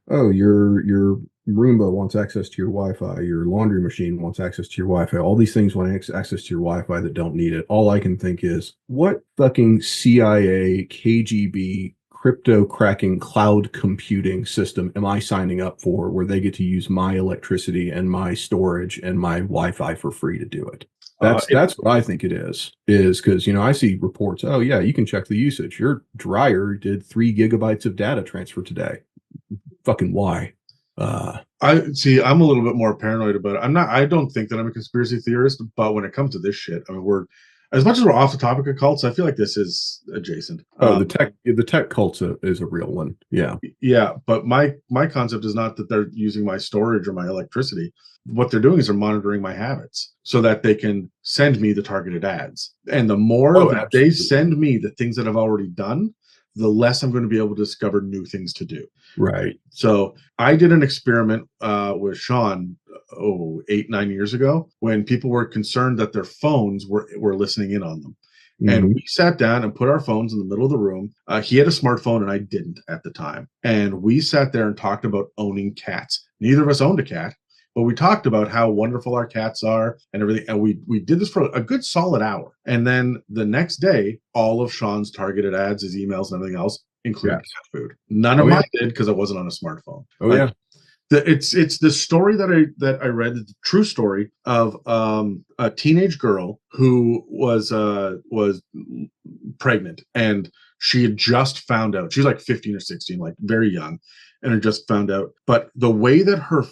your Roomba wants access to your Wi-Fi, your laundry machine wants access to your Wi-Fi, all these things want access to your Wi-Fi that don't need it. All I can think is, what fucking CIA, KGB crypto cracking cloud computing system am I signing up for where they get to use my electricity and my storage and my Wi-Fi for free to do it? That's what I think it is because, I see reports. Oh yeah, you can check the usage. Your dryer did 3 gigabytes of data transfer today. Fucking why? I see. I'm a little bit more paranoid about it. I don't think that I'm a conspiracy theorist, but when it comes to this shit, I mean, as much as we're off the topic of cults, I feel like this is adjacent. The tech cult is a real one. Yeah. Yeah. But my concept is not that they're using my storage or my electricity. What they're doing is they're monitoring my habits so that they can send me the targeted ads. And the more that they send me the things that I've already done, the less I'm going to be able to discover new things to do. Right. So I did an experiment with Sean 8-9 years ago when people were concerned that their phones were listening in on them. Mm-hmm. And we sat down and put our phones in the middle of the room. He had a smartphone and I didn't at the time. And we sat there and talked about owning cats. Neither of us owned a cat, but we talked about how wonderful our cats are and everything. And we did this for a good solid hour. And then the next day, all of Sean's targeted ads, his emails and everything else, including cat food. None of mine did because I wasn't on a smartphone. It's the story that I read, the true story of a teenage girl who was pregnant, and She had just found out. She's like 15 or 16, like very young, and had just found out. But the way that her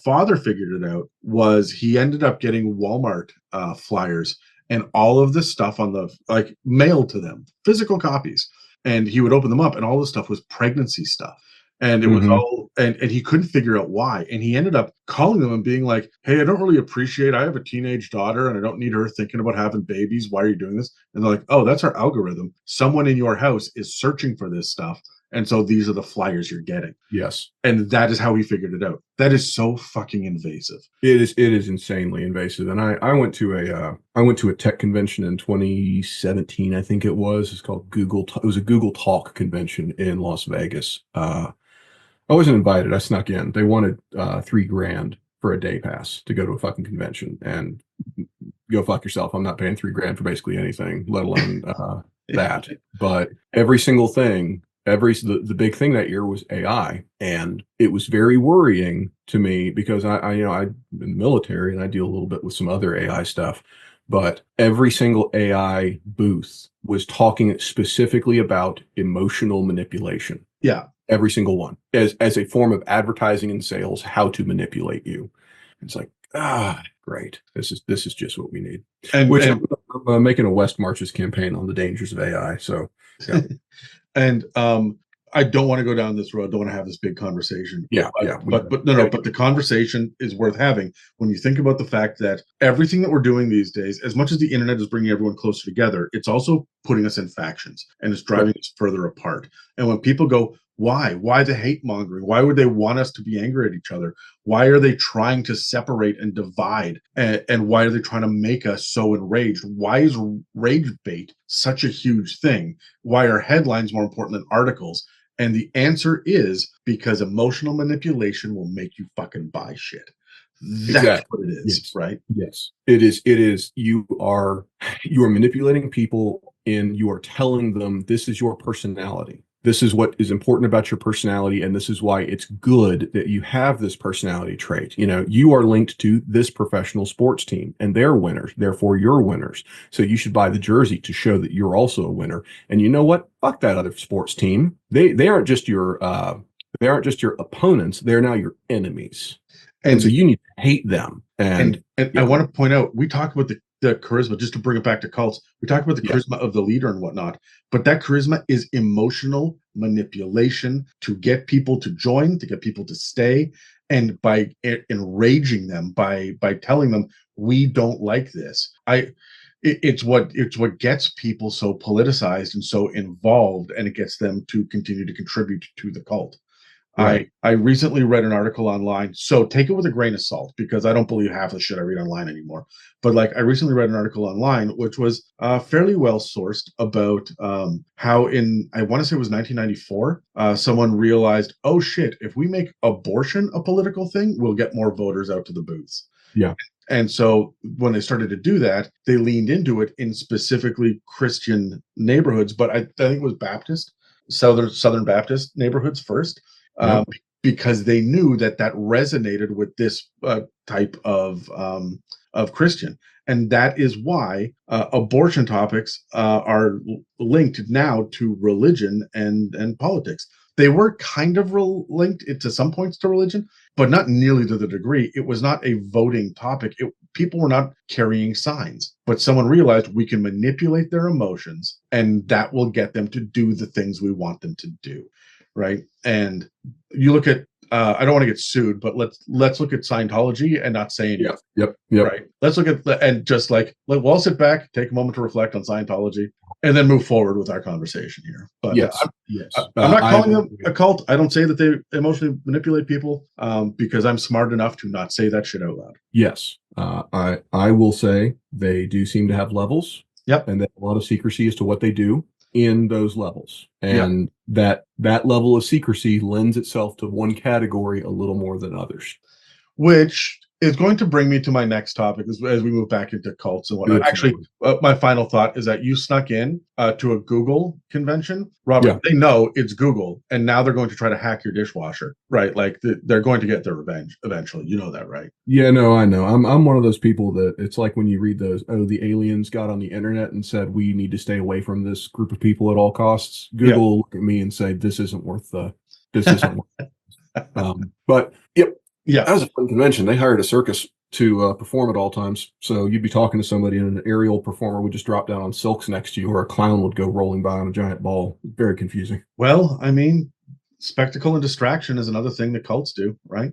father figured it out was he ended up getting Walmart flyers and all of this stuff on the like mailed to them, physical copies. And he would open them up, and all this stuff was pregnancy stuff. And it was Mhm. all, and he couldn't figure out why. And he ended up calling them and being like, "Hey, I don't really appreciate, I have a teenage daughter and I don't need her thinking about having babies. Why are you doing this?" And they're like, "Oh, that's our algorithm. Someone in your house is searching for this stuff. And so these are the flyers you're getting." Yes. And that is how he figured it out. That is so fucking invasive. It is insanely invasive. And I went to a tech convention in 2017, I think it was. It's called it was a Google Talk convention in Las Vegas. I wasn't invited. I snuck in. They wanted $3,000 for a day pass to go to a fucking convention, and go fuck yourself. I'm not paying $3,000 for basically anything, let alone that. But every single thing, the big thing that year was AI, and it was very worrying to me because I'm in the military and I deal a little bit with some other AI stuff. But every single AI booth was talking specifically about emotional manipulation. Yeah. Every single one as a form of advertising and sales, how to manipulate you. It's like, great. This is just what we need. Which And I'm making a West Marches campaign on the dangers of AI. So yeah, and I don't want to go down this road. Don't want to have this big conversation. yeah, But yeah. but no. But the conversation is worth having when you think about the fact that everything that we're doing these days, as much as the internet is bringing everyone closer together, it's also putting us in factions and it's driving us further apart. And when people go, why the hate mongering? Why would they want us to be angry at each other? Why are they trying to separate and divide? And why are they trying to make us so enraged? Why is rage bait such a huge thing? Why are headlines more important than articles? And the answer is because emotional manipulation will make you fucking buy shit. That's Exactly. what it is, Yes. right? Yes. It is. You are manipulating people, and you are telling them this is your personality. This is what is important about your personality, and this is why it's good that you have this personality trait. You are linked to this professional sports team, and they're winners. Therefore, you're winners. So you should buy the jersey to show that you're also a winner. And you know what? Fuck that other sports team. They aren't just your opponents. They're now your enemies. And so And you need to hate them. And and I yeah, want to point out, we talk about the charisma, just to bring it back to cults. We talk about the yeah, charisma of the leader and whatnot, but that charisma is emotional manipulation to get people to join, to get people to stay, and by enraging them, by telling them we don't like this. It's what gets people so politicized and so involved, and it gets them to continue to contribute to the cult. right. I recently read an article online, so take it with a grain of salt because I don't believe half the shit I read online anymore. But like, I recently read an article online which was fairly well sourced about how in, I want to say it was 1994, someone realized, oh shit, if we make abortion a political thing, we'll get more voters out to the booths. Yeah. And so when they started to do that, they leaned into it in specifically Christian neighborhoods, but I think it was Baptist, Southern Baptist neighborhoods first, Yep. because they knew that that resonated with this type of Christian, and that is why abortion topics are linked now to religion and politics. They were kind of linked to some points to religion, but not nearly to the degree. It was not a voting topic. People were not carrying signs, but someone realized we can manipulate their emotions, and that will get them to do the things we want them to do, right? And you look at, I don't want to get sued, but let's look at Scientology and not say anything. Yep. Yep. Yep. Right. Let's look at and just like, we'll all sit back, take a moment to reflect on Scientology, and then move forward with our conversation here. But Yes. Yes. I'm not I calling them a cult. I don't say that they emotionally manipulate people, because I'm smart enough to not say that shit out loud. Yes. I will say they do seem to have levels. Yep. And a lot of secrecy as to what they do in those levels. Yep. And that level of secrecy lends itself to one category a little more than others. Which is going to bring me to my next topic as we move back into cults and whatnot. Good Actually, segue. my final thought is that you snuck in to a Google convention, Robert. Yeah. They know it's Google, and now they're going to try to hack your dishwasher, right? Like they're going to get their revenge eventually. You know that, right? Yeah, no, I know. I'm one of those people that it's like when you read those, oh, the aliens got on the internet and said we need to stay away from this group of people at all costs. Yeah. Google will look at me and say this isn't worth but yep, Yeah. that was a fun convention. They hired a circus to perform at all times. So you'd be talking to somebody and an aerial performer would just drop down on silks next to you, or a clown would go rolling by on a giant ball. Very confusing. Well, I mean, spectacle and distraction is another thing that cults do, right?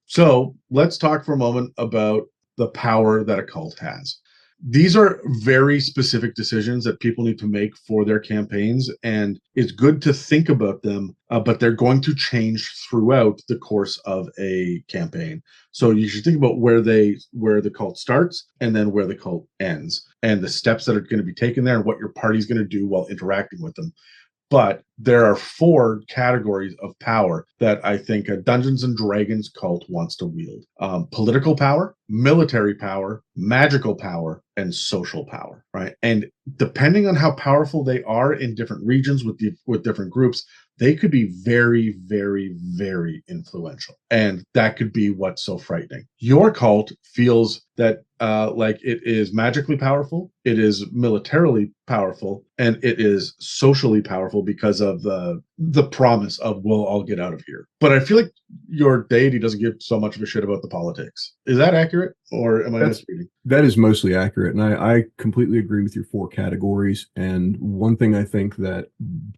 So let's talk for a moment about the power that a cult has. These are very specific decisions that people need to make for their campaigns, and it's good to think about them, but they're going to change throughout the course of a campaign. So you should think about where the cult starts and then where the cult ends, and the steps that are going to be taken there, and what your party's going to do while interacting with them. But there are four categories of power that I think a Dungeons and Dragons cult wants to wield: political power, military power, magical power, and social power. Right, and depending on how powerful they are in different regions with different groups, they could be very, very, very influential, and that could be what's so frightening. Your cult feels that like it is magically powerful, it is militarily powerful, and it is socially powerful because of the promise of we'll all get out of here. But I feel like your deity doesn't give so much of a shit about the politics. Is that accurate, or am I That's misreading? that is mostly accurate, and I completely agree with your four categories. And one thing I think that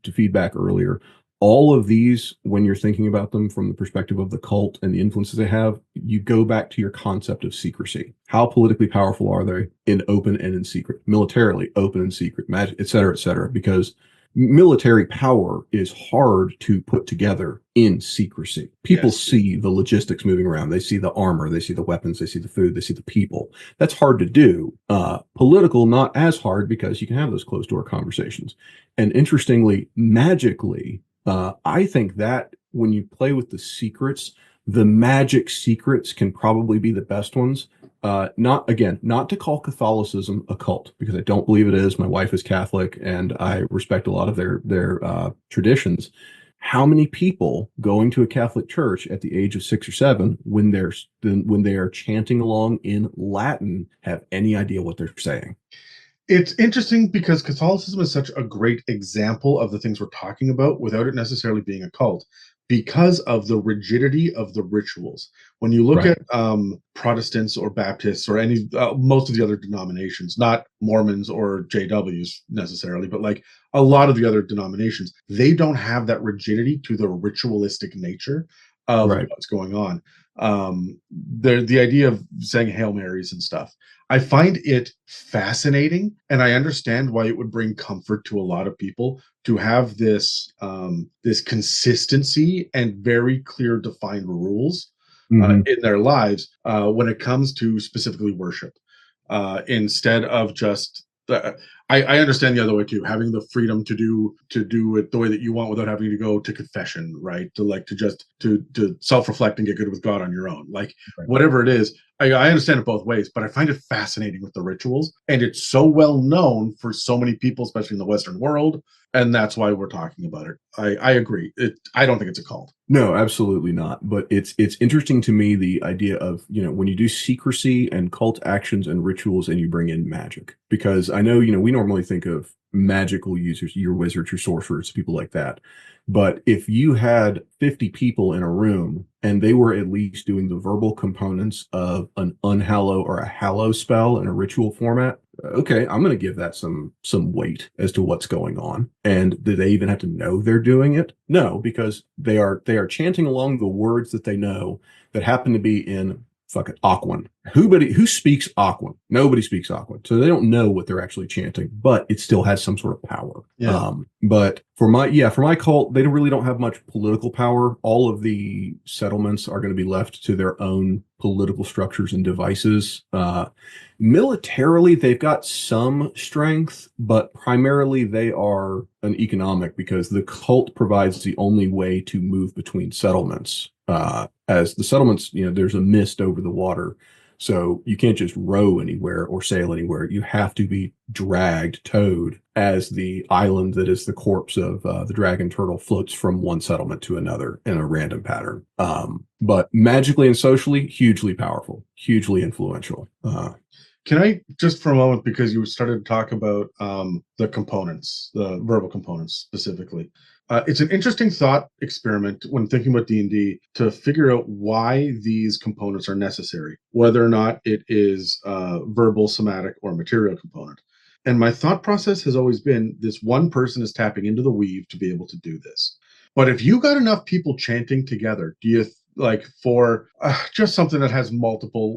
to feedback earlier, all of these, when you're thinking about them from the perspective of the cult and the influences they have, you go back to your concept of secrecy. How politically powerful are they in open and in secret? Militarily, open and secret, magic, et cetera, because military power is hard to put together in secrecy. People Yes. see the logistics moving around. They see the armor, they see the weapons, they see the food, they see the people. That's hard to do. Political, not as hard because you can have those closed door conversations. And interestingly, magically, I think that when you play with the secrets, the magic secrets can probably be the best ones. Not again, not to call Catholicism a cult, because I don't believe it is. My wife is Catholic, and I respect a lot of their traditions. How many people going to a Catholic church at the age of 6 or 7, when they are chanting along in Latin, have any idea what they're saying? It's interesting because Catholicism is such a great example of the things we're talking about without it necessarily being a cult, because of the rigidity of the rituals. When you look Right. at Protestants or Baptists or any most of the other denominations, not Mormons or JWs necessarily, but like a lot of the other denominations, they don't have that rigidity to the ritualistic nature of Right. what's going on. The idea of saying Hail Marys and stuff, I find it fascinating, and I understand why it would bring comfort to a lot of people to have this consistency and very clear defined rules Hmm. in their lives when it comes to specifically worship, instead of just I understand the other way too, having the freedom to do it the way that you want without having to go to confession, right? To self-reflect and get good with God on your own. Like Right. whatever it is, I understand it both ways, but I find it fascinating with the rituals, and it's so well known for so many people, especially in the Western world, and that's why we're talking about it. I agree. I don't think it's a cult. No, absolutely not. But it's interesting to me, the idea of, when you do secrecy and cult actions and rituals and you bring in magic. Because I know, we normally think of magical users, your wizards, your sorcerers, people like that. But if you had 50 people in a room and they were at least doing the verbal components of an unhallow or a hallow spell in a ritual format, okay, I'm going to give that some weight as to what's going on. And do they even have to know they're doing it? No, because they are chanting along the words that they know that happen to be in fucking Aquan. Who speaks Aquan? Nobody speaks Aquan, so they don't know what they're actually chanting, but it still has some sort of power. Yeah. But for my cult, they really don't have much political power. All of the settlements are going to be left to their own political structures and devices. Militarily, they've got some strength, but primarily they are an economic, because the cult provides the only way to move between settlements. As the settlements, there's a mist over the water. So you can't just row anywhere or sail anywhere. You have to be dragged, towed, as the island that is the corpse of the dragon turtle floats from one settlement to another in a random pattern. But magically and socially, hugely powerful, hugely influential. Can I just for a moment, because you started to talk about the components, the verbal components specifically. It's an interesting thought experiment when thinking about D&D to figure out why these components are necessary, whether or not it is verbal, somatic, or material component. And my thought process has always been this: one person is tapping into the weave to be able to do this. But if you got enough people chanting together, do you like for just something that has multiple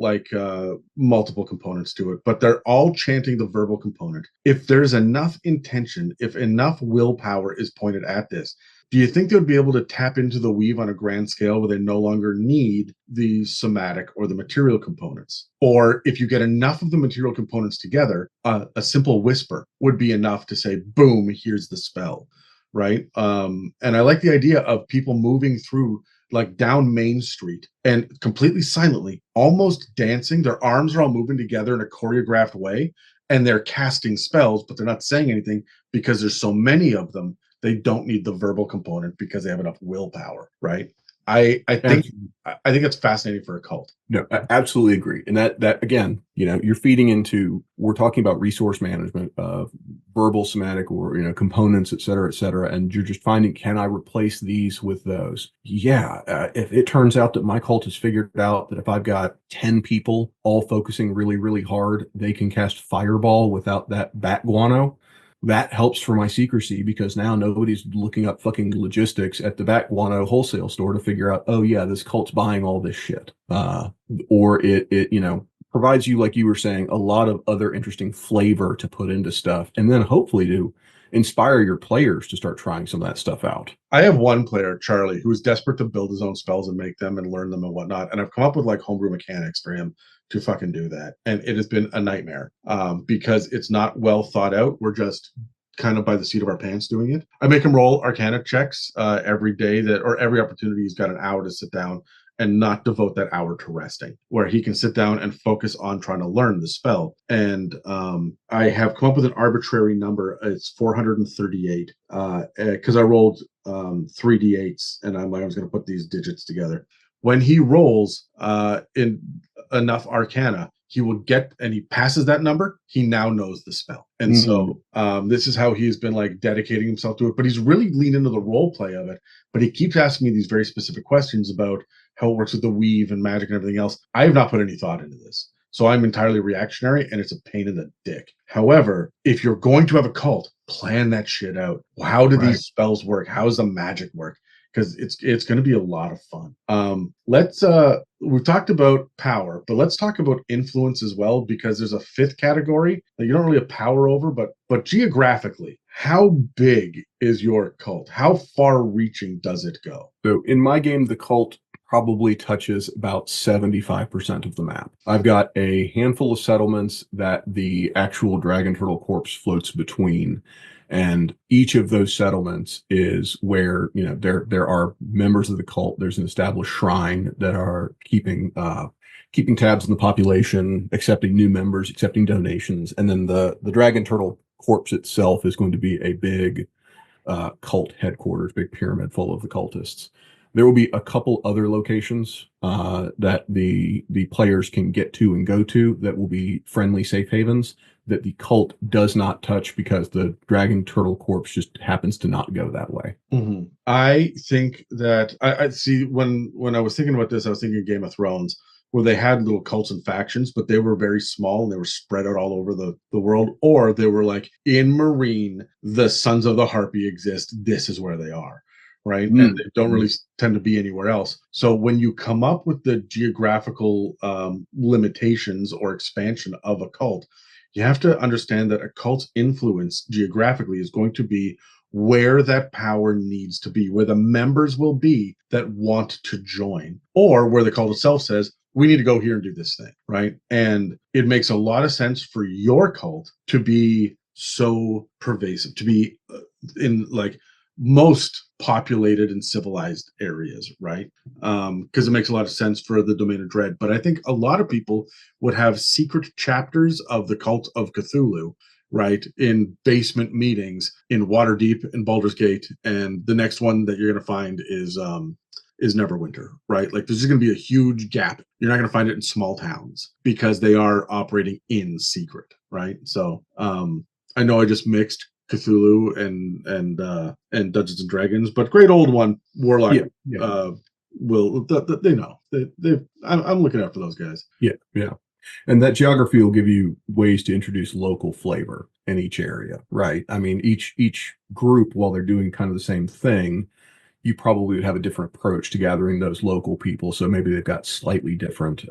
components to it, but they're all chanting the verbal component, if there's enough intention, if enough willpower is pointed at this, do you think they would be able to tap into the weave on a grand scale where they no longer need the somatic or the material components? Or if you get enough of the material components together, a simple whisper would be enough to say, boom, here's the spell, right? And I like the idea of people moving through, like down Main Street, and completely silently, almost dancing. Their arms are all moving together in a choreographed way, and they're casting spells, but they're not saying anything because there's so many of them. They don't need the verbal component because they have enough willpower, right? I think I think it's fascinating for a cult. No, I absolutely agree. And that again, you're feeding into, we're talking about resource management of verbal, somatic, or, components, et cetera, and you're just finding, can I replace these with those? Yeah. If it turns out that my cult has figured out that if I've got 10 people all focusing really, really hard, they can cast fireball without that bat guano. That helps for my secrecy, because now nobody's looking up fucking logistics at the bat guano wholesale store to figure out, oh yeah, this cult's buying all this shit. Or it provides you, like you were saying, a lot of other interesting flavor to put into stuff, and then hopefully to inspire your players to start trying some of that stuff out. I have one player, Charlie, who is desperate to build his own spells and make them and learn them and whatnot. And I've come up with like homebrew mechanics for him to fucking do that. And it has been a nightmare because it's not well thought out. We're just kind of by the seat of our pants doing it. I make him roll Arcana checks every day, or every opportunity he's got an hour to sit down and not devote that hour to resting, where he can sit down and focus on trying to learn the spell. And I have come up with an arbitrary number. It's 438 because I rolled 3d8s, and I'm like, I was going to put these digits together. When he rolls in enough Arcana, he will get, and he passes that number, he now knows the spell. And so this is how he's been like dedicating himself to it. But he's really leaned into the role play of it. But he keeps asking me these very specific questions about how it works with the weave and magic and everything else. I have not put any thought into this. So I'm entirely reactionary, and it's a pain in the dick. However, if you're going to have a cult, plan that shit out. How do these spells work? How does the magic work? Because it's going to be a lot of fun. We've talked about power, but let's talk about influence as well, because there's a fifth category that you don't really have power over, but geographically, how big is your cult? How far reaching does it go? So in my game, the cult probably touches about 75% of the map. I've got a handful of settlements that the actual dragon turtle corpse floats between. And each of those settlements is where, there are members of the cult. There's an established shrine that are keeping tabs on the population, accepting new members, accepting donations. And then the dragon turtle corpse itself is going to be a big cult headquarters, big pyramid full of the cultists. There will be a couple other locations that the players can get to and go to that will be friendly safe havens that the cult does not touch, because the dragon turtle corpse just happens to not go that way. Mm-hmm. I think that I see when I was thinking about this, I was thinking Game of Thrones, where they had little cults and factions, but they were very small and they were spread out all over the world. Or they were like, in Marine, the Sons of the Harpy exist. This is where they are. Right. And they don't really tend to be anywhere else. So when you come up with the geographical limitations or expansion of a cult, you have to understand that a cult's influence geographically is going to be where that power needs to be, where the members will be that want to join, or where the cult itself says, we need to go here and do this thing, right? And it makes a lot of sense for your cult to be so pervasive, to be in like most populated and civilized areas, right? Because it makes a lot of sense for the Domain of Dread. But I think a lot of people would have secret chapters of the Cult of Cthulhu, right, in basement meetings in Waterdeep and Baldur's Gate, and the next one that you're going to find is Neverwinter, right? Like there's just going to be a huge gap. You're not going to find it in small towns because they are operating in secret, right? So I know I just mixed Cthulhu and Dungeons and Dragons, but great old one Warlock. Will they know they I'm looking out for those guys. Yeah. And that geography will give you ways to introduce local flavor in each area, right? I mean, each group, while they're doing kind of the same thing, you probably would have a different approach to gathering those local people. So maybe they've got slightly different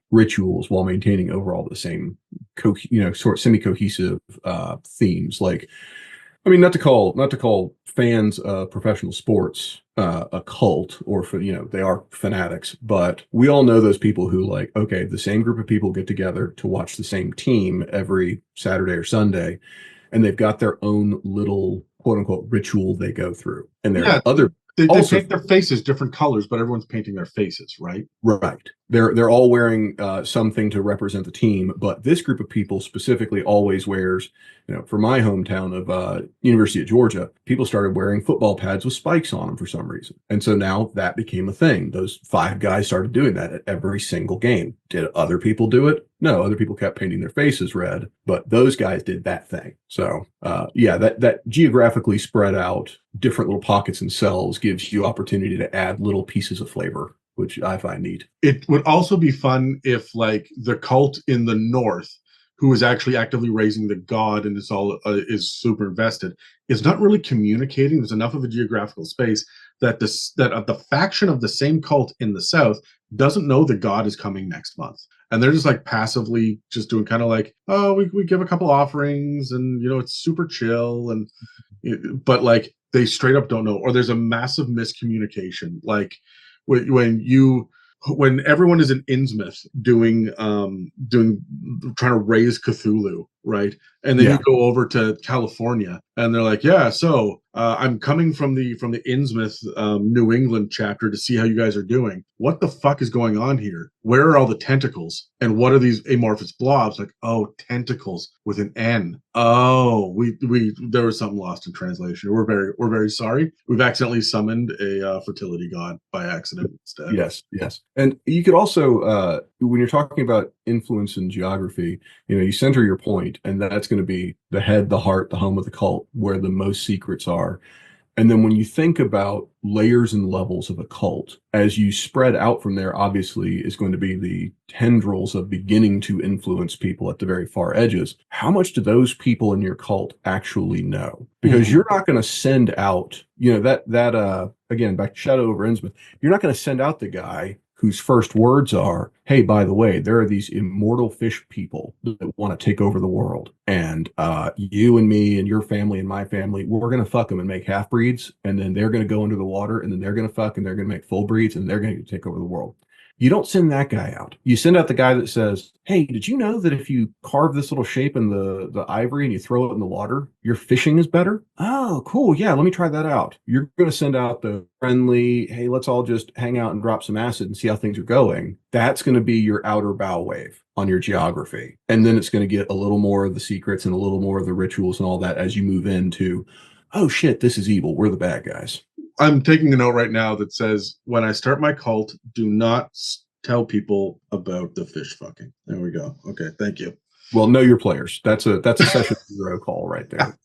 rituals while maintaining overall the same, sort of semi-cohesive themes. Like, I mean, not to call fans of professional sports a cult, or they are fanatics, but we all know those people who, like, okay, the same group of people get together to watch the same team every Saturday or Sunday, and they've got their own little quote unquote ritual they go through. And there are other they paint their faces different colors, but everyone's painting their faces, right? Right. They're all wearing something to represent the team, but this group of people specifically always wears, for my hometown of University of Georgia, people started wearing football pads with spikes on them for some reason. And so now that became a thing. Those 5 guys started doing that at every single game. Did other people do it? No, other people kept painting their faces red, but those guys did that thing. So that geographically spread out different little pockets and cells gives you opportunity to add little pieces of flavor, which I find neat. It would also be fun if, like, the cult in the north, who is actually actively raising the god and is super invested, is not really communicating. There's enough of a geographical space that the faction of the same cult in the south doesn't know the god is coming next month, and they're just like passively just doing kind of like, oh, we give a couple offerings, and it's super chill, but like they straight up don't know, or there's a massive miscommunication, like when everyone is in Innsmouth doing trying to raise Cthulhu, right? And then you go over to California and they're like, yeah, so I'm coming from the Innsmouth New England chapter to see how you guys are doing. What the fuck is going on here? Where are all the tentacles? And what are these amorphous blobs? Like, oh, tentacles with an N. Oh, we there was something lost in translation. We're very sorry. We've accidentally summoned a fertility god by accident instead. Yes. And you could also, when you're talking about influence in geography, you center your point, and that's going to be the head, the heart, the home of the cult, where the most secrets are. And then when you think about layers and levels of a cult, as you spread out from there, obviously is going to be the tendrils of beginning to influence people at the very far edges. How much do those people in your cult actually know? Because you're not going to send out, again, back to Shadow over Innsmouth, you're not going to send out the guy whose first words are, hey, by the way, there are these immortal fish people that want to take over the world. And you and me and your family and my family, we're going to fuck them and make half-breeds. And then they're going to go into the water, and then they're going to fuck, and they're going to make full breeds, and they're going to take over the world. You don't send that guy out. You send out the guy that says, hey, did you know that if you carve this little shape in the ivory and you throw it in the water, your fishing is better? Oh, cool. Yeah, let me try that out. You're going to send out the friendly, hey, let's all just hang out and drop some acid and see how things are going. That's going to be your outer bow wave on your geography. And then it's going to get a little more of the secrets and a little more of the rituals and all that as you move into, oh shit, this is evil. We're the bad guys. I'm taking a note right now that says, when I start my cult, do not tell people about the fish fucking. There we go. Okay, thank you. Well, know your players. That's a session 0 call right there.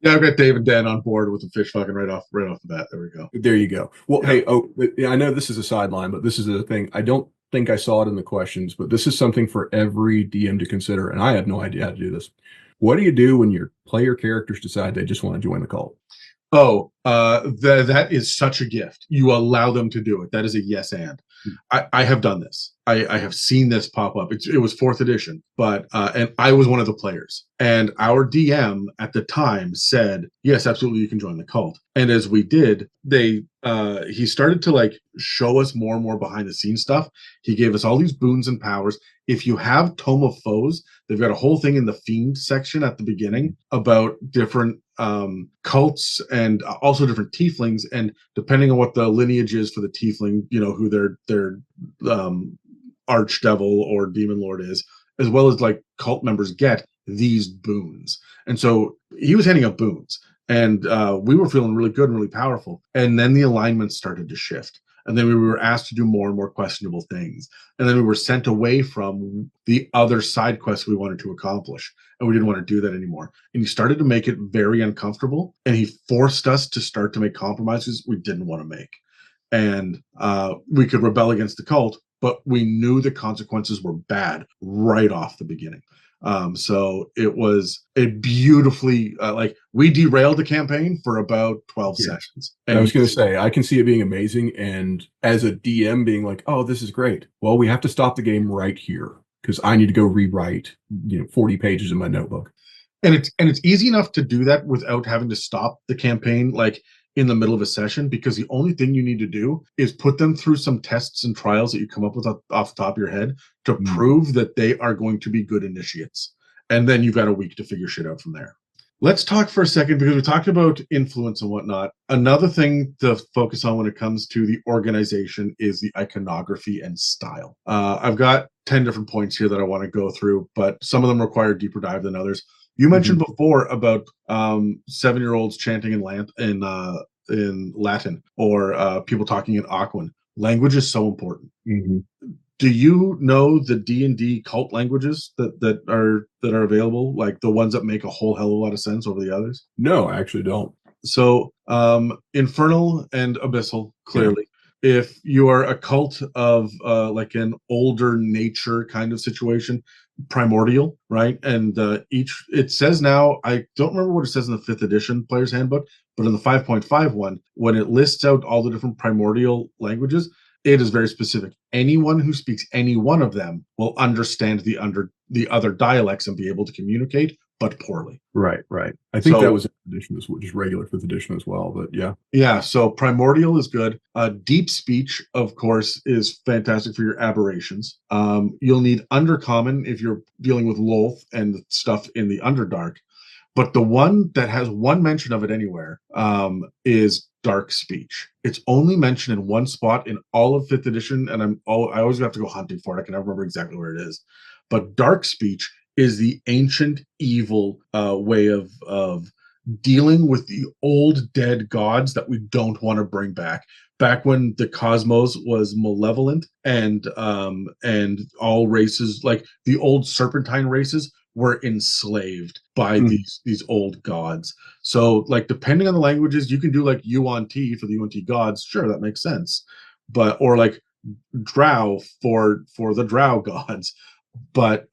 Yeah, I've got Dave and Dan on board with the fish fucking right off the bat. There we go. There you go. Well, hey, I know this is a sideline, but this is the thing. I don't think I saw it in the questions, but this is something for every DM to consider, and I had no idea how to do this. What do you do when your player characters decide they just want to join the cult? Oh, that is such a gift. You allow them to do it. That is a yes and. I have done this. I have seen this pop up. It was fourth edition, but and I was one of the players. And our DM at the time said, "Yes, absolutely, you can join the cult." And as we did, he started to like show us more and more behind the scenes stuff. He gave us all these boons and powers. If you have Tome of Foes, they've got a whole thing in the Fiend section at the beginning about different cults and also different tieflings, and depending on what the lineage is for the tiefling, you know, who their archdevil or demon lord is, as well as like cult members get these boons. And so he was handing out boons, and we were feeling really good and really powerful. And then the alignment started to shift. And then we were asked to do more and more questionable things. And then we were sent away from the other side quests we wanted to accomplish. And we didn't want to do that anymore. And he started to make it very uncomfortable. And he forced us to start to make compromises we didn't want to make. And we could rebel against the cult, but we knew the consequences were bad right off the beginning. So it was a beautifully like we derailed the campaign for about 12 sessions. And I was going to say, I can see it being amazing. And as a DM being like, oh, this is great. Well, we have to stop the game right here because I need to go rewrite, 40 pages in my notebook. And it's easy enough to do that without having to stop the campaign like in the middle of a session, because the only thing you need to do is put them through some tests and trials that you come up with off the top of your head to prove that they are going to be good initiates. And then you've got a week to figure shit out from there. Let's talk for a second, because we talked about influence and whatnot. Another thing to focus on when it comes to the organization is the iconography and style. I've got 10 different points here that I want to go through, but some of them require a deeper dive than others. You mentioned before about 7-year-olds chanting in Latin, or people talking in Aquan. Language is so important. Do you know the D&D cult languages that are available, like the ones that make a whole hell of a lot of sense over the others? No, I actually don't. So infernal and abyssal, clearly. If you are a cult of like an older nature kind of situation, primordial, right? And it says now, I don't remember what it says in the 5th edition player's handbook, but in the 5.5 one, when it lists out all the different primordial languages, it is very specific. Anyone who speaks any one of them will understand the other dialects and be able to communicate, but poorly. Right. I think that was edition, just regular 5th edition as well, but yeah. Yeah, so primordial is good. Deep speech, of course, is fantastic for your aberrations. You'll need undercommon if you're dealing with Lolth and stuff in the Underdark. But the one that has one mention of it anywhere is dark speech. It's only mentioned in one spot in all of 5th edition, and I always have to go hunting for it. I can never remember exactly where it is. But dark speech is the ancient evil way of dealing with the old dead gods that we don't want to bring back. Back when the cosmos was malevolent, and all races, like the old serpentine races, were enslaved by these old gods. So like depending on the languages, you can do like UNT for the UNT gods. Sure, that makes sense. But or like Drow for the Drow gods. But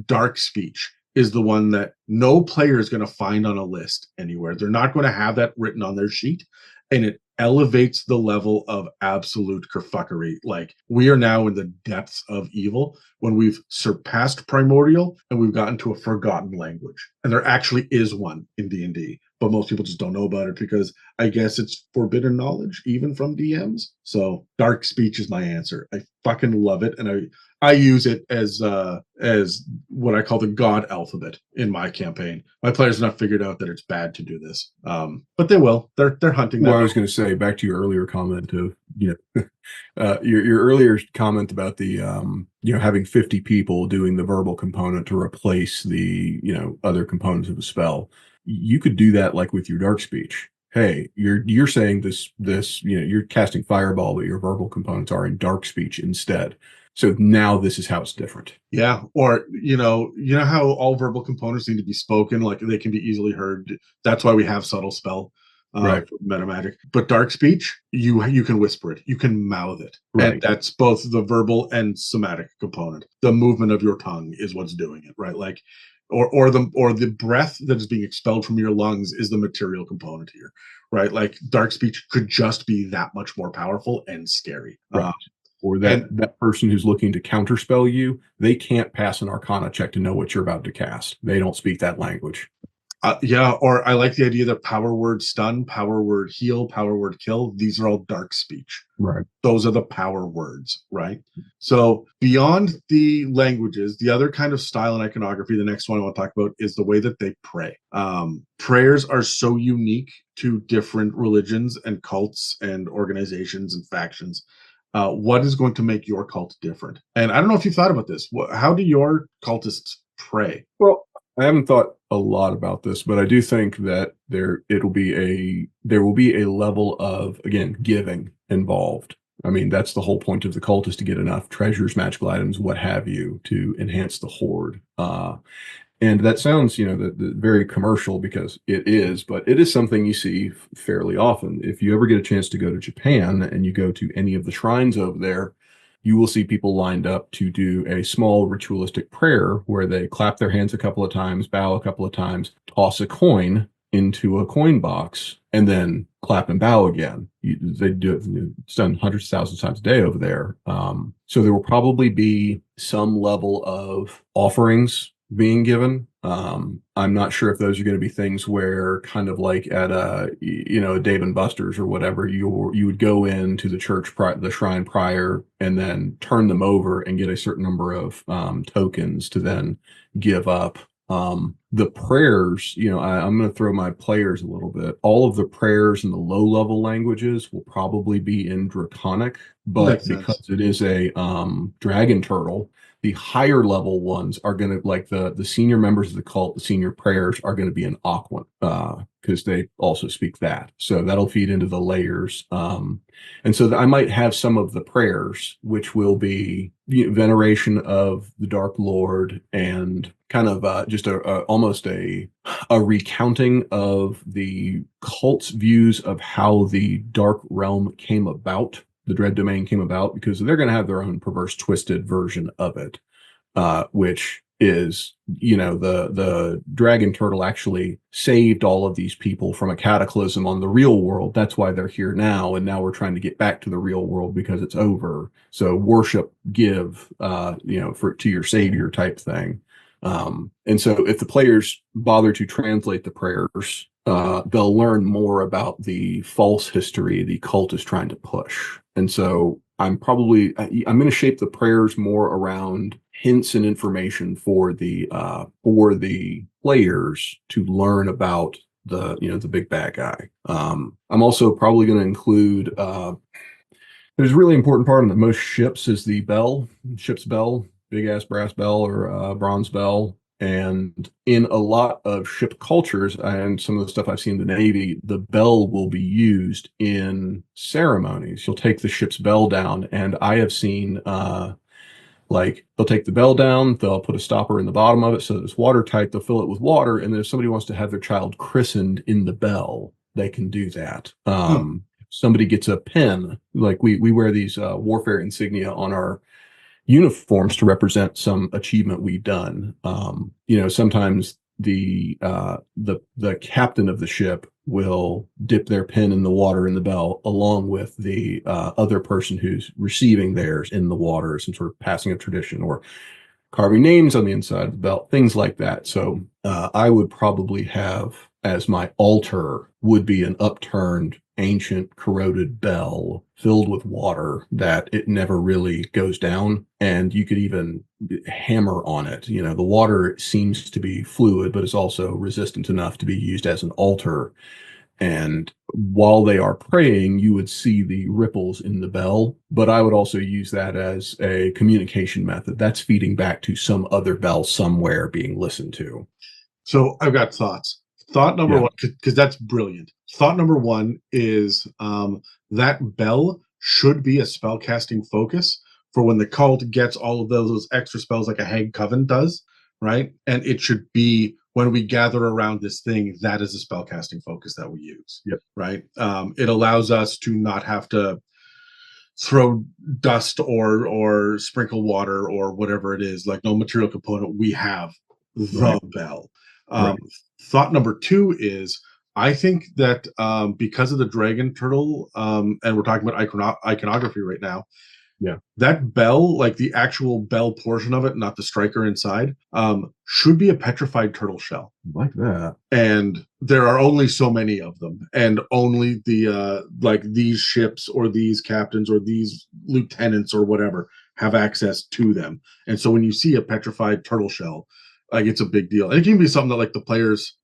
dark speech is the one that no player is going to find on a list anywhere. They're not going to have that written on their sheet, and it elevates the level of absolute kerfuckery. Like we are now in the depths of evil when we've surpassed primordial and we've gotten to a forgotten language. And there actually is one in D&D, but most people just don't know about it because I guess it's forbidden knowledge, even from DMs. So dark speech is my answer. I fucking love it, and I use it as what I call the God alphabet in my campaign. My players have not figured out that it's bad to do this, but they will. They're hunting that. Well, I was going to say, back to your earlier comment of your earlier comment about the having 50 people doing the verbal component to replace the other components of the spell. You could do that like with your dark speech. Hey, you're saying this you're casting fireball, but your verbal components are in dark speech instead. So now this is how it's different. Yeah, or you know how all verbal components need to be spoken, like they can be easily heard. That's why we have subtle spell, right? For meta magic. But dark speech, you can whisper it, you can mouth it, right? And that's both the verbal and somatic component. The movement of your tongue is what's doing it, right? Like, or the breath that is being expelled from your lungs is the material component here, right? Like dark speech could just be that much more powerful and scary. Right. or that And that person who's looking to counterspell you, they can't pass an Arcana check to know what you're about to cast. They don't speak that language. yeah, or I like the idea that power word stun, power word heal, power word kill, these are all dark speech. Right. Those are the power words, right? So beyond the languages, the other kind of style in iconography, the next one I want to talk about is the way that they pray. Prayers are so unique to different religions and cults and organizations and factions. What is going to make your cult different? And I don't know if you've thought about this. How do your cultists pray? Well, I haven't thought a lot about this, but I do think that there will be a level of, again, giving involved. I mean, that's the whole point of the cult, is to get enough treasures, magical items, what have you, to enhance the horde. And that sounds, very commercial, because it is, but it is something you see fairly often. If you ever get a chance to go to Japan and you go to any of the shrines over there, you will see people lined up to do a small ritualistic prayer where they clap their hands a couple of times, bow a couple of times, toss a coin into a coin box, and then clap and bow again. They do it, it's done hundreds of thousands of times a day over there. So there will probably be some level of offerings being given. I'm not sure if those are going to be things where, kind of like at a Dave and Buster's or whatever, you would go into the the shrine prior, and then turn them over and get a certain number of tokens to then give up. The prayers, I'm going to throw my players a little bit. All of the prayers in the low level languages will probably be in Draconic, but Makes because sense. it is a dragon turtle, the higher level ones are going to, like the senior members of the cult, the senior prayers are going to be in Aquan, because they also speak that. So that'll feed into the layers. And so I might have some of the prayers, which will be veneration of the Dark Lord, and kind of just almost a recounting of the cult's views of how the Dark Realm came about, the Dread Domain came about, because they're going to have their own perverse, twisted version of it, which is, the dragon turtle actually saved all of these people from a cataclysm on the real world. That's why they're here now, and now we're trying to get back to the real world because it's over. So worship, give, to your savior type thing. And so if the players bother to translate the prayers, they'll learn more about the false history the cult is trying to push. And so I'm going to shape the prayers more around hints and information for the players to learn about the big bad guy. I'm also probably going to include, there's a really important part in the most ships is the ship's bell, big ass brass bell or bronze bell. And in a lot of ship cultures and some of the stuff I've seen in the Navy, the bell will be used in ceremonies. You'll take the ship's bell down, and I have seen like they'll take the bell down, they'll put a stopper in the bottom of it so that it's watertight, they'll fill it with water, and then if somebody wants to have their child christened in the bell, they can do that. Huh. Somebody gets a pin, like we wear these warfare insignia on our uniforms to represent some achievement we've done. Sometimes the captain of the ship will dip their pen in the water in the bell, along with the other person who's receiving theirs in the water, some sort of passing of tradition, or carving names on the inside of the belt, things like that. So I would probably have, as my altar would be, an upturned, ancient, corroded bell filled with water that it never really goes down. And you could even hammer on it. The water seems to be fluid, but it's also resistant enough to be used as an altar. And while they are praying, you would see the ripples in the bell, but I would also use that as a communication method. That's feeding back to some other bell somewhere being listened to. So I've got thoughts. Thought number Yeah. one, because that's brilliant. Thought number one is that bell should be a spellcasting focus for when the cult gets all of those extra spells like a Hag Coven does, right? And it should be when we gather around this thing, that is a spellcasting focus that we use, Yep. right? It allows us to not have to throw dust or sprinkle water or whatever it is, like no material component. We have the Right. bell. Right. Um, thought number two is I think that because of the dragon turtle, and we're talking about iconography right now, Yeah. That bell, like the actual bell portion of it, not the striker inside, should be a petrified turtle shell. Like that. And there are only so many of them, and only the like these ships or these captains or these lieutenants or whatever have access to them. And so when you see a petrified turtle shell, like it's a big deal. And it can be something that like the players,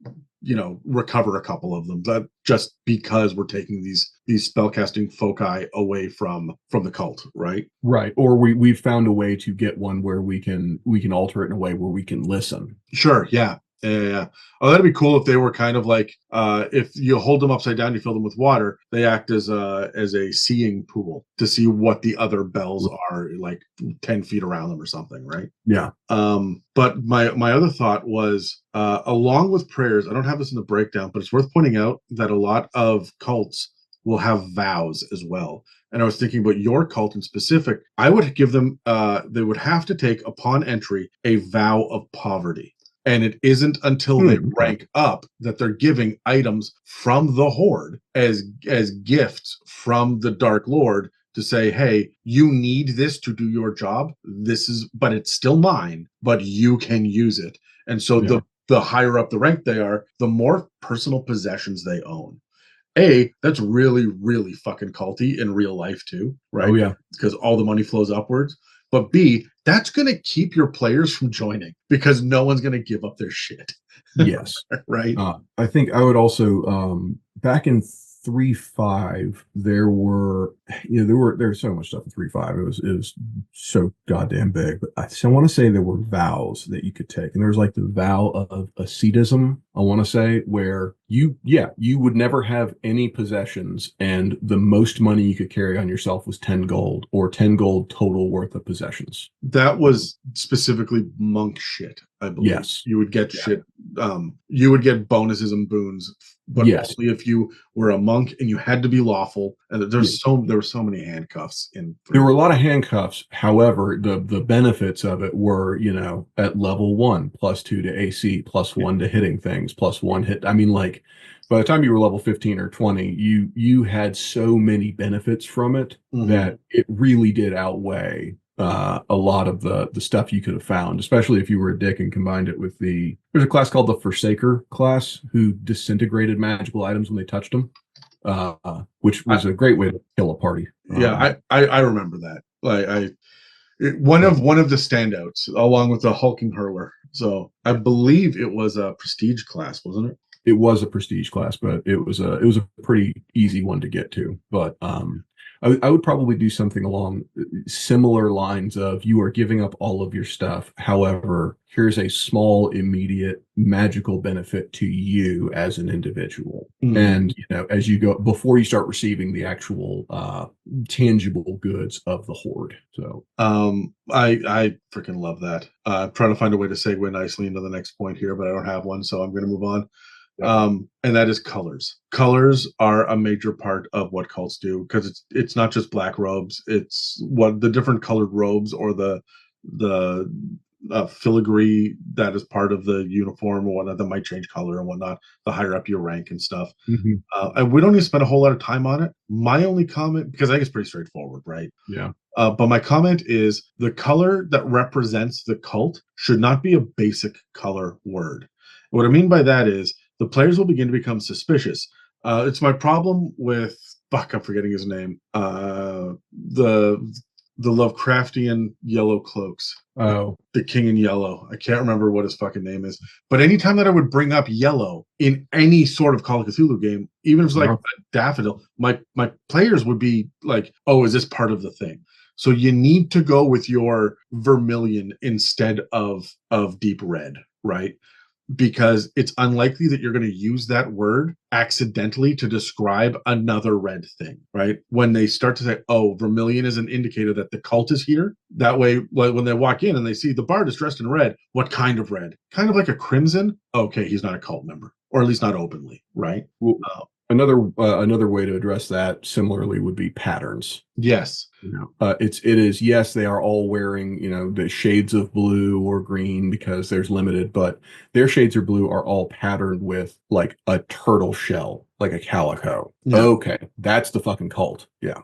recover a couple of them, that just because we're taking these spellcasting foci away from the cult, right? Right. Or we've found a way to get one where we can alter it in a way where we can listen. Sure, yeah. Yeah. Oh, that'd be cool if they were kind of like if you hold them upside down, you fill them with water. They act as a seeing pool to see what the other bells are, like 10 feet around them or something, right? Yeah. But my other thought was along with prayers. I don't have this in the breakdown, but it's worth pointing out that a lot of cults will have vows as well. And I was thinking about your cult in specific. I would give them they would have to take upon entry a vow of poverty. And it isn't until they rank up that they're giving items from the horde as gifts from the Dark Lord to say, hey, you need this to do your job. But it's still mine, but you can use it. And so the higher up the rank they are, the more personal possessions they own. That's really, really fucking culty in real life too, right? Oh yeah. Because all the money flows upwards. But B, that's going to keep your players from joining because no one's going to give up their shit. Yes. Right. I think I would also back in 3.5 there was so much stuff in 3.5. It was so goddamn big. But I want to say there were vows that you could take, and there was like the vow of ascetism. I want to say where you would never have any possessions, and the most money you could carry on yourself was 10 gold or 10 gold total worth of possessions. That was specifically monk shit, I believe. Yes. You would get shit. You would get bonuses and boons, but only if you were a monk and you had to be lawful. And there were so many handcuffs in. There were a lot of handcuffs. However, the benefits of it were, at level 1, +2 to AC, +1 to hitting things, +1 hit. I mean, like by the time you were level 15 or 20, you had so many benefits from it that it really did outweigh a lot of the stuff you could have found, especially if you were a dick and combined it with there's a class called the Forsaker class who disintegrated magical items when they touched them, which was a great way to kill a party. I remember that. One of the standouts, along with the hulking hurler. So I believe it was a prestige class, wasn't it? It was a prestige class, but it was a pretty easy one to get to. But I would probably do something along similar lines of you are giving up all of your stuff. However, here's a small, immediate magical benefit to you as an individual. And, as you go, before you start receiving the actual tangible goods of the horde. So I freaking love that. I'm trying to find a way to segue nicely into the next point here, but I don't have one, so I'm going to move on. And that is colors. Colors are a major part of what cults do, because it's not just black robes. It's what the different colored robes or the filigree that is part of the uniform or whatnot that might change color and whatnot, the higher up your rank and stuff. And we don't need to spend a whole lot of time on it. My only comment, because I think it's pretty straightforward, right? Yeah. But my comment is the color that represents the cult should not be a basic color word. What I mean by that is the players will begin to become suspicious. It's my problem with I'm forgetting his name. The Lovecraftian yellow cloaks. Oh, the King in Yellow. I can't remember what his fucking name is. But anytime that I would bring up yellow in any sort of Call of Cthulhu game, even if it's like a daffodil, my players would be like, "Oh, is this part of the thing?" So you need to go with your vermilion instead of deep red, right? Because it's unlikely that you're going to use that word accidentally to describe another red thing, right? When they start to say, oh, vermilion is an indicator that the cult is here. That way, when they walk in and they see the bard is dressed in red, what kind of red? Kind of like a crimson. Okay, he's not a cult member, or at least not openly, right? Well, another way to address that similarly would be patterns. Yes. It is yes, they are all wearing the shades of blue or green because there's limited, but their shades of blue are all patterned with like a turtle shell, like a calico. Yeah. Okay, that's the fucking cult. Yeah.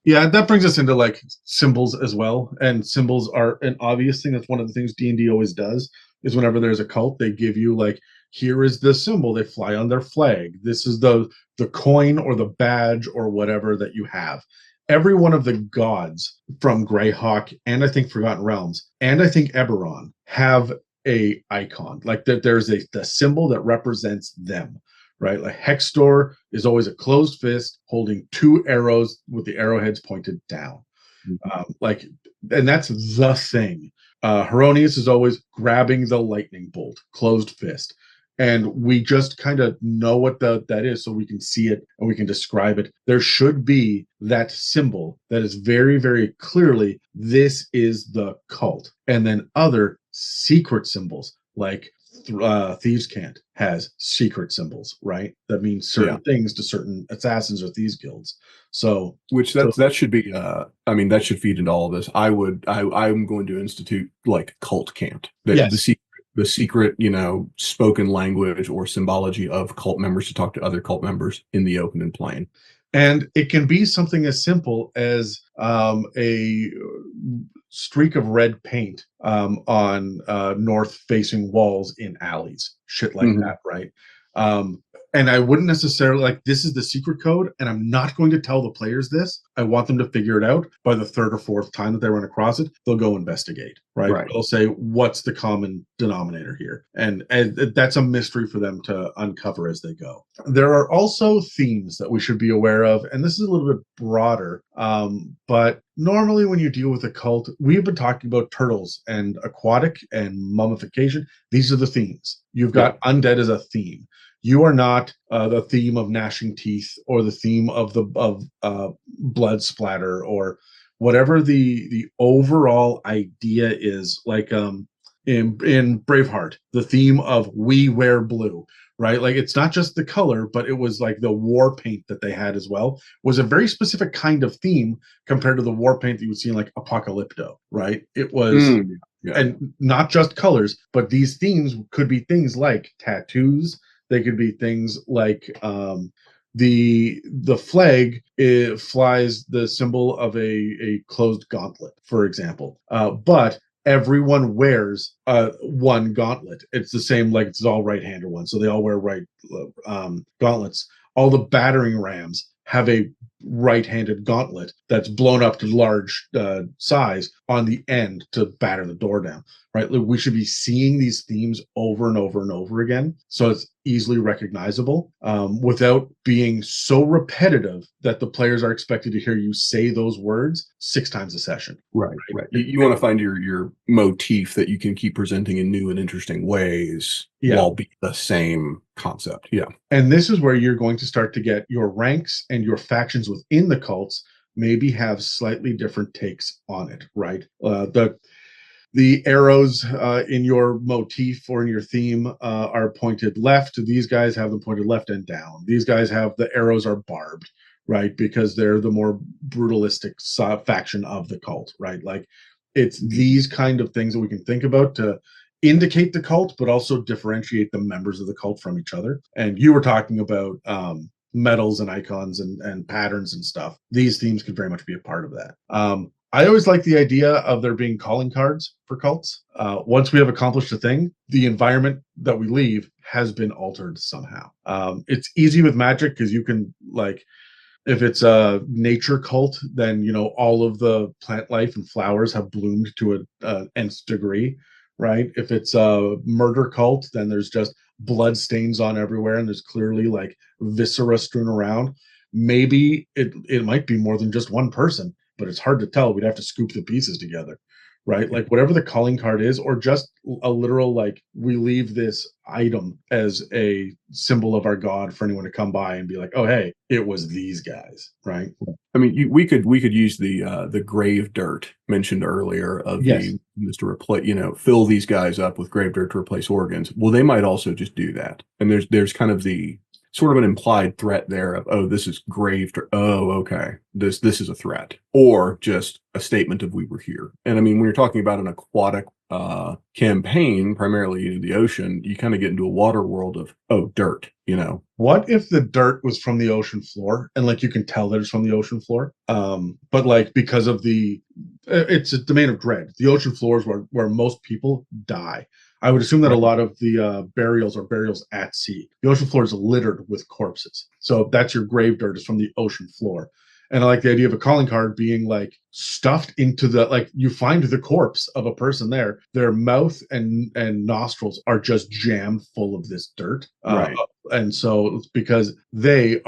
Yeah, that brings us into like symbols as well. And symbols are an obvious thing. That's one of the things D&D always does is whenever there's a cult, they give you like, here is the symbol they fly on their flag. This is the coin or the badge or whatever that you have. Every one of the gods from Greyhawk and I think Forgotten Realms and I think Eberron have a icon. Like that there's the symbol that represents them, right? Like Hextor is always a closed fist holding two arrows with the arrowheads pointed down. Like, and that's the thing. Heronius is always grabbing the lightning bolt, closed fist. And we just kind of know what that is, so we can see it and we can describe it. There should be that symbol that is very, very clearly this is the cult, and then other secret symbols like Thieves' Cant has secret symbols, right? That means certain things to certain assassins or thieves guilds. So, which that should be, I mean, that should feed into all of this. I'm going to institute like cult cant. Yes. The secret, spoken language or symbology of cult members to talk to other cult members in the open and plain. And it can be something as simple as a streak of red paint on north-facing walls in alleys, shit like that, right? And I wouldn't necessarily like this is the secret code, and I'm not going to tell the players this. I want them to figure it out by the third or fourth time that they run across it. They'll go investigate, right? They'll say, "What's the common denominator here?" And that's a mystery for them to uncover as they go. There are also themes that we should be aware of, and this is a little bit broader. But normally, when you deal with a cult, we've been talking about turtles and aquatic and mummification. These are the themes. You've got undead as a theme. You are not the theme of gnashing teeth or the theme of blood splatter or whatever the overall idea is. Like in Braveheart, the theme of we wear blue, right? Like it's not just the color, but it was like the war paint that they had as well was a very specific kind of theme compared to the war paint that you would see in like Apocalypto, right? It was. And not just colors, but these themes could be things like tattoos. They could be things like the flag flies the symbol of a closed gauntlet, for example. But everyone wears one gauntlet. It's the same, like it's all right-hander one, so they all wear right gauntlets. All the battering rams have a right-handed gauntlet that's blown up to large size on the end to batter the door down, right? Like we should be seeing these themes over and over and over again, so it's easily recognizable without being so repetitive that the players are expected to hear you say those words 6 times a session. Right. You want to find your motif that you can keep presenting in new and interesting ways while being the same concept. Yeah. And this is where you're going to start to get your ranks and your factions within the cults maybe have slightly different takes on it, right? The arrows in your motif or in your theme are pointed left. These guys have them pointed left and down. These guys have the arrows are barbed, right? Because they're the more brutalistic faction of the cult, right? Like it's these kind of things that we can think about to indicate the cult, but also differentiate the members of the cult from each other. And you were talking about medals and icons and patterns and stuff. These themes could very much be a part of that. I always like the idea of there being calling cards for cults. Once we have accomplished a thing, the environment that we leave has been altered somehow. It's easy with magic because you can like, if it's a nature cult, then all of the plant life and flowers have bloomed to an nth degree, right? If it's a murder cult, then there's just blood stains on everywhere, and there's clearly like viscera strewn around. Maybe it might be more than just one person, but it's hard to tell. We'd have to scoop the pieces together, right? Like whatever the calling card is, or just a literal like we leave this item as a symbol of our god for anyone to come by and be like, oh hey, it was these guys, right? I mean, we could use the grave dirt mentioned earlier of the just to replace, fill these guys up with grave dirt to replace organs. Well, they might also just do that, and there's kind of the sort of an implied threat there of, oh, this is grave dirt. Oh, okay, this is a threat, or just a statement of we were here. And I mean, when you're talking about an aquatic campaign, primarily the ocean, you kind of get into a water world of, oh, dirt, you know. What if the dirt was from the ocean floor and like you can tell that it's from the ocean floor? But like because of it's a domain of dread. The ocean floor is where most people die. I would assume that a Right. lot of the burials are burials at sea. The ocean floor is littered with corpses. So that's your grave dirt is from the ocean floor. And I like the idea of a calling card being like stuffed into the like you find the corpse of a person there. Their mouth and nostrils are just jammed full of this dirt. Right. And so it's because they're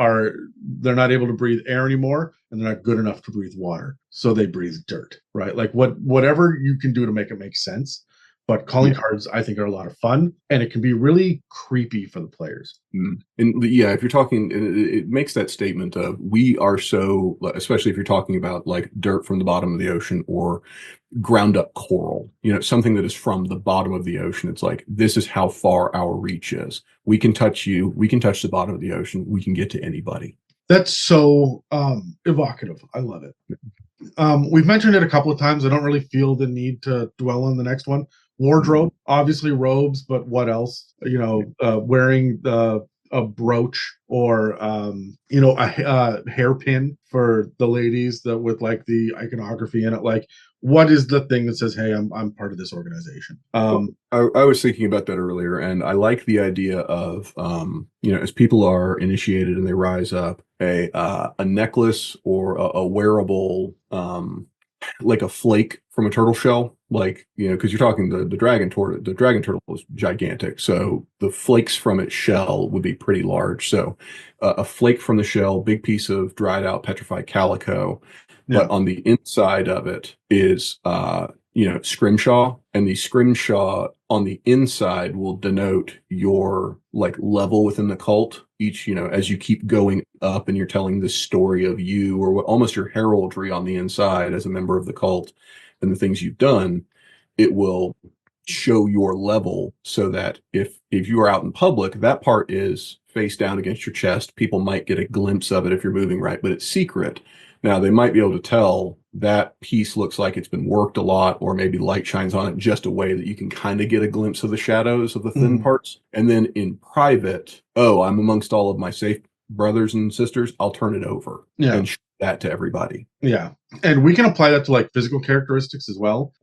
not able to breathe air anymore and they're not good enough to breathe water, so they breathe dirt, right? Like whatever you can do to make it make sense, but calling Yeah. cards I think are a lot of fun and it can be really creepy for the players. And yeah, if you're talking, it makes that statement of we are so, especially if you're talking about like dirt from the bottom of the ocean or ground up coral, you know, something that is from the bottom of the ocean. It's like, this is how far our reach is. We can touch you. We can touch the bottom of the ocean. We can get to anybody. That's so evocative. I love it. We've mentioned it a couple of times. I don't really feel the need to dwell on the next one. Wardrobe, obviously robes, but what else? You know, wearing a brooch or a hairpin for the ladies that with like the iconography in it. Like, what is the thing that says, "Hey, I'm part of this organization"? Well, I was thinking about that earlier, and I like the idea of, you know, as people are initiated and they rise up, a necklace or a wearable, like a flake from a turtle shell, like, you know, because you're talking the dragon turtle. The dragon turtle is gigantic, so the flakes from its shell would be pretty large. So, a flake from the shell, big piece of dried out petrified calico, Yeah, but on the inside of it is you know, scrimshaw, and the scrimshaw on the inside will denote your like level within the cult. Each, you know, as you keep going up and you're telling the story of you or almost your heraldry on the inside as a member of the cult and the things you've done, it will show your level so that if you are out in public, that part is face down against your chest. People might get a glimpse of it if you're moving right, but it's secret. Now they might be able to tell that piece looks like it's been worked a lot, or maybe light shines on it just a way that you can kind of get a glimpse of the shadows of the thin mhm. parts. And then in private, oh, I'm amongst all of my safe brothers and sisters. I'll turn it over Yeah. and show that to everybody. Yeah. And we can apply that to like physical characteristics as well.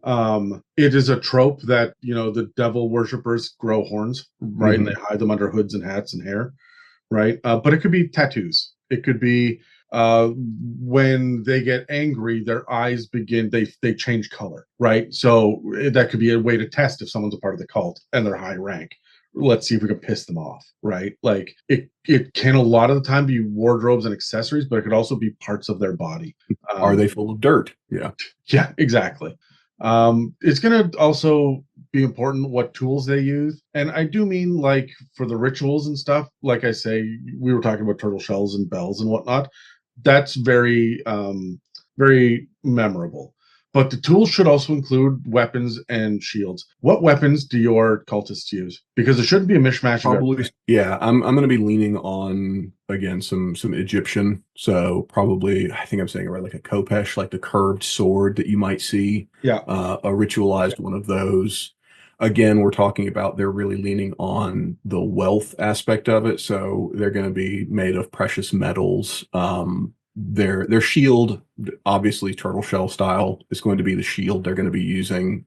It is a trope that, you know, the devil worshippers grow horns, right? And they Hmm. hide them under hoods and hats and hair, right? But it could be tattoos. It could be uh, when they get angry, their eyes they change color, right? So that could be a way to test if someone's a part of the cult and they're high rank. Let's see if we can piss them off, right? Like it can a lot of the time be wardrobes and accessories, but it could also be parts of their body. Are Um, they full of dirt? Yeah. yeah, exactly. It's going to also be important what tools they use. And I do mean like for the rituals and stuff, like I say, we were talking about turtle shells and bells and whatnot. That's very memorable. But the tools should also include weapons and shields. What weapons do your cultists use? Because it shouldn't be a mishmash of Probably, everything. yeah. I'm going to be leaning on again some Egyptian. So probably, I think I'm saying it right, like a khopesh, like the curved sword that you might see, Yeah. a ritualized one of those. Again, we're talking about they're really leaning on the wealth aspect of it. So they're going to be made of precious metals. Their shield, obviously turtle shell style, is going to be the shield they're going to be using.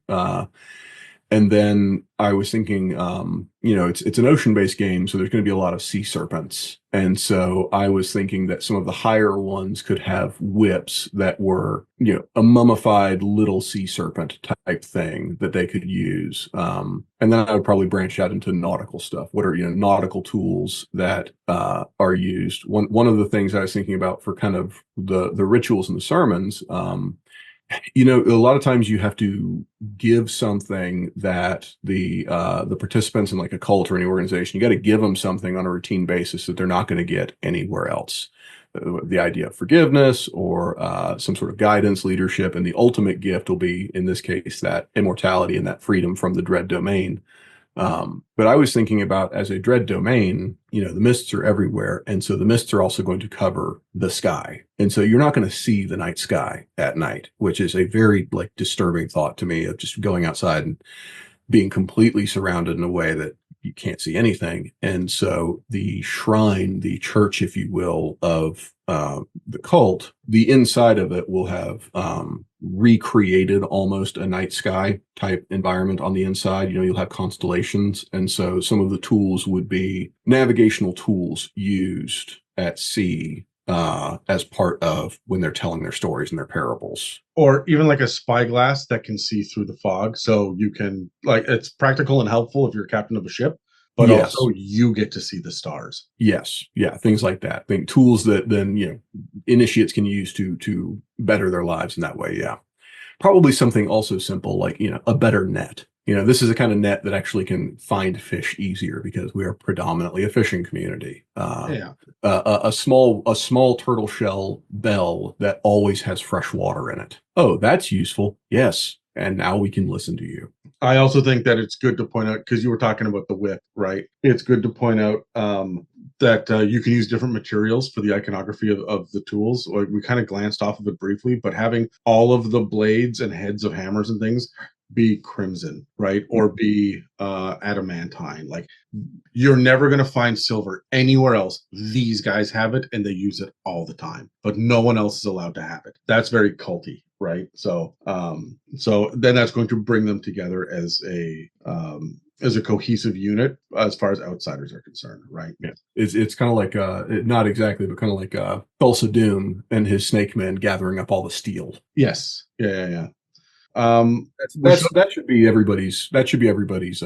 And then I was thinking, you know, it's an ocean-based game, so there's going to be a lot of sea serpents. And so I was thinking that some of the higher ones could have whips that were, you know, a mummified little sea serpent type thing that they could use. And then I would probably branch out into nautical stuff. What are, you know, nautical tools that are used? One of the things I was thinking about for kind of the rituals and the sermons, you know, a lot of times you have to give something that the participants in like a cult or any organization, you got to give them something on a routine basis that they're not going to get anywhere else. The idea of forgiveness or some sort of guidance, leadership, and the ultimate gift will be, in this case, that immortality and that freedom from the dread domain. But I was thinking about as a dread domain, the mists are everywhere. And so the mists are also going to cover the sky. And so you're not going to see the night sky at night, which is a very like disturbing thought to me of just going outside and being completely surrounded in a way that you can't see anything. And so the shrine, the church, if you will, of the cult, the inside of it will have recreated almost a night sky type environment on the inside. You'll have constellations. And so some of the tools would be navigational tools used at sea as part of when they're telling their stories and their parables. Or even like a spyglass that can see through the fog. So you can, like, it's practical and helpful if you're a captain of a ship, but Yes. also you get to see the stars. Yes. Yeah. Things like that. Think tools that then, initiates can use to better their lives in that way. Yeah. Probably something also simple like, a better net. This is a kind of net that actually can find fish easier because we are predominantly a fishing community. Yeah. A small turtle shell bell that always has fresh water in it. Oh, that's useful. Yes. And now we can listen to you. I also think that it's good to point out, because you were talking about the whip, right? It's good to point out that you can use different materials for the iconography of the tools. Like, we kind of glanced off of it briefly, but having all of the blades and heads of hammers and things be crimson, right? Or be adamantine. Like, you're never going to find silver anywhere else. These guys have it and they use it all the time, but no one else is allowed to have it. That's very culty, right? So so then that's going to bring them together as a cohesive unit as far as outsiders are concerned, right? Yeah. It's kind of like not exactly, but kind of like Thulsa Doom and his snake men gathering up all the steel. Yes. Yeah. That should be everybody's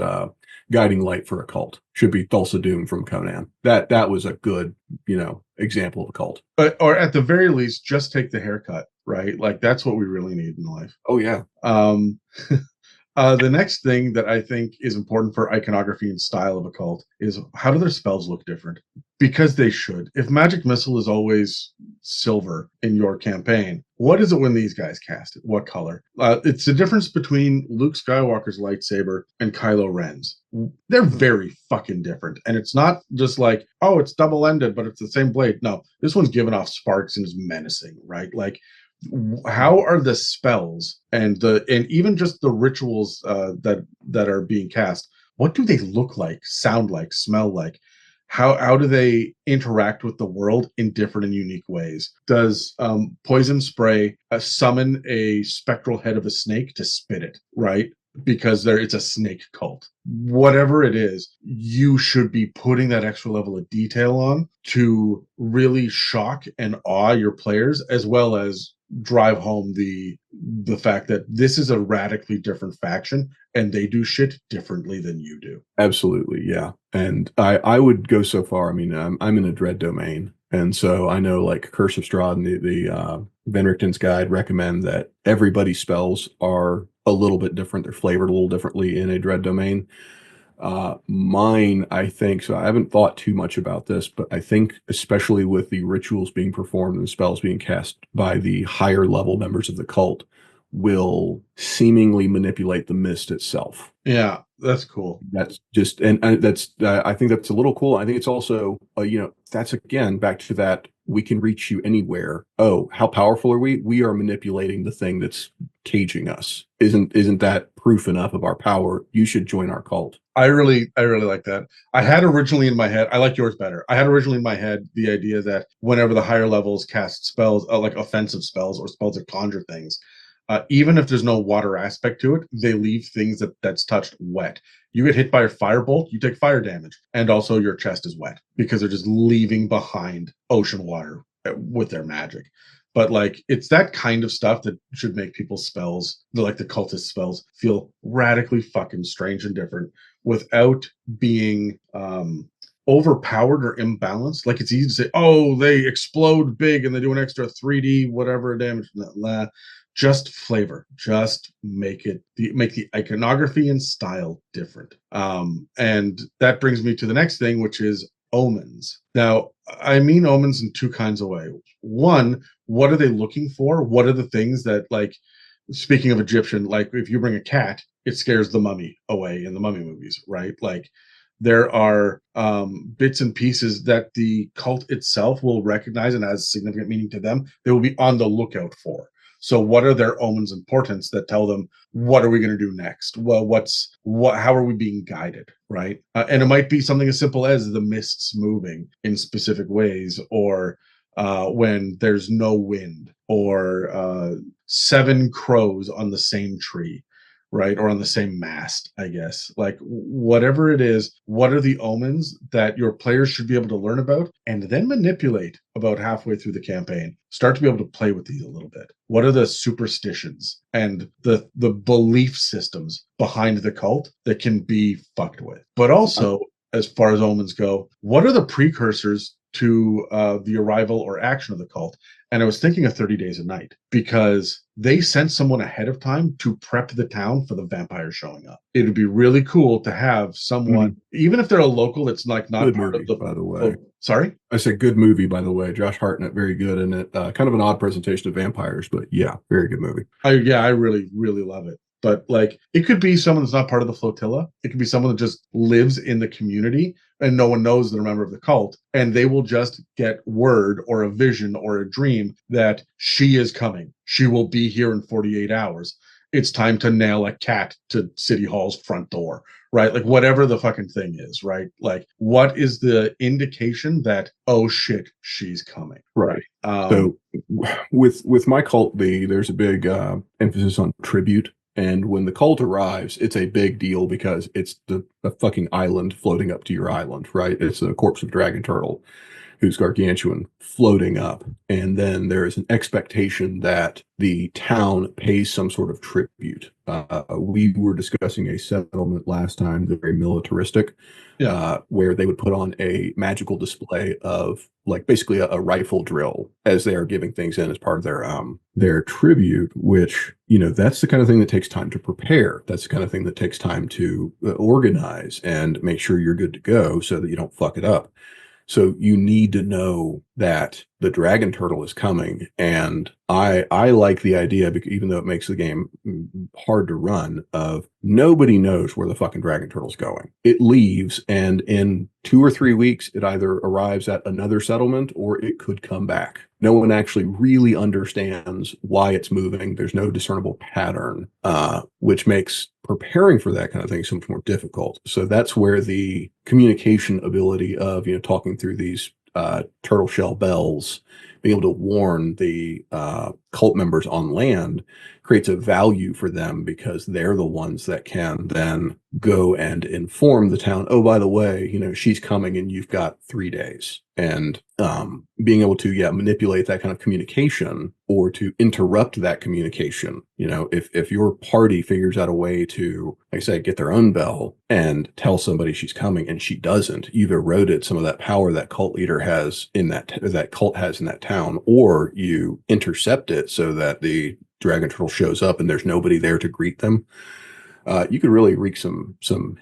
guiding light for a cult. Should be Thulsa Doom from Conan. That was a good, example of a cult. But, or at the very least, just take the haircut, right? Like, that's what we really need in life. Oh yeah. The next thing that I think is important for iconography and style of a cult is, how do their spells look different? Because they should. If Magic Missile is always silver in your campaign, what is it when these guys cast it? What color? It's the difference between Luke Skywalker's lightsaber and Kylo Ren's. They're very fucking different. And it's not just like, oh, it's double-ended, but it's the same blade. No, this one's giving off sparks and is menacing, right? Like, how are the spells and even just the rituals that are being cast, what do they look like, sound like, smell like? How do they interact with the world in different and unique ways? Does poison spray summon a spectral head of a snake to spit it, right? Because it's a snake cult. Whatever it is, you should be putting that extra level of detail on to really shock and awe your players, as well as drive home the fact that this is a radically different faction and they do shit differently than you do. Absolutely, yeah. And I would go so far. I mean, I'm in a dread domain, and so I know, like, Curse of Strahd and the Benricton's Guide recommend that everybody's spells are a little bit different. They're flavored a little differently in a dread domain. Mine, I think, so I haven't thought too much about this, but I think especially with the rituals being performed and spells being cast by the higher level members of the cult, will seemingly manipulate the mist itself. Yeah, that's cool. That's just, and that's, I think that's a little cool. I think it's also, that's again, back to that, we can reach you anywhere. Oh, how powerful are we? We are manipulating the thing that's caging us. Isn't that proof enough of our power? You should join our cult. I really like that. I had originally in my head, I like yours better. I had originally in my head the idea that whenever the higher levels cast spells, like offensive spells or spells that conjure things, even if there's no water aspect to it, they leave things that's touched wet. You get hit by a firebolt, you take fire damage, and also your chest is wet because they're just leaving behind ocean water with their magic. But, like, it's that kind of stuff that should make people's spells, like the cultist spells, feel radically fucking strange and different without being overpowered or imbalanced. Like, it's easy to say, oh, they explode big and they do an extra 3D whatever damage. Nah. Just flavor, just make the iconography and style different. And that brings me to the next thing, which is omens. Now, I mean omens in two kinds of ways. One, what are they looking for? What are the things that, like, speaking of Egyptian, like, if you bring a cat, it scares the mummy away in the mummy movies, right? Like there are bits and pieces that the cult itself will recognize and has significant meaning to them. They will be on the lookout for. So what are their omens and portents that tell them what are we going to do next? Well, how are we being guided, right? And it might be something as simple as the mists moving in specific ways, or when there's no wind, or seven crows on the same tree, right? Or on the same mast, I guess. Like whatever it is, what are the omens that your players should be able to learn about and then manipulate about halfway through the campaign? Start to be able to play with these a little bit. What are the superstitions and the belief systems behind the cult that can be fucked with? But also, as far as omens go, what are the precursors to the arrival or action of the cult? And I was thinking of 30 Days a Night, because they sent someone ahead of time to prep the town for the vampire showing up. It would be really cool to have someone, even if they're a local, that's like not Good part movie, of the. by the way. Sorry? I said good movie, by the way. Josh Hartnett, very good in it. Kind of an odd presentation of vampires, but yeah, very good movie. I really, really love it. But like, it could be someone that's not part of the flotilla. It could be someone that just lives in the community and no one knows they're a member of the cult, and they will just get word or a vision or a dream that she is coming. She will be here in 48 hours. It's time to nail a cat to City Hall's front door, right? Like whatever the fucking thing is, right? Like what is the indication that, oh shit, she's coming, right? So with my cult, there's a big emphasis on tribute. And when the cult arrives, it's a big deal because it's a fucking island floating up to your island, right? It's a corpse of dragon turtle who's gargantuan floating up. And then there is an expectation that the town pays some sort of tribute. We were discussing a settlement last time, they're very militaristic, where they would put on a magical display of like basically a rifle drill as they are giving things in as part of their tribute, which, you know, that's the kind of thing that takes time to prepare. That's the kind of thing that takes time to organize and make sure you're good to go so that you don't fuck it up. So you need to know that the dragon turtle is coming. And I like the idea, because even though it makes the game hard to run, of nobody knows where the fucking dragon turtle's going. It leaves, and in 2 or 3 weeks, it either arrives at another settlement or it could come back. No one actually really understands why it's moving. There's no discernible pattern, which makes preparing for that kind of thing so much more difficult. So that's where the communication ability of, you know, talking through these turtle shell bells, being able to warn the cult members on land, creates a value for them, because they're the ones that can then go and inform the town, oh, by the way, you know, she's coming and you've got 3 days. And being able to manipulate that kind of communication, or to interrupt that communication. You know, if your party figures out a way to, like I say, get their own bell and tell somebody she's coming and she doesn't, you've eroded some of that power that cult leader has in that cult has in that town, or you intercept it so that the dragon turtle shows up and there's nobody there to greet them. You could really wreak some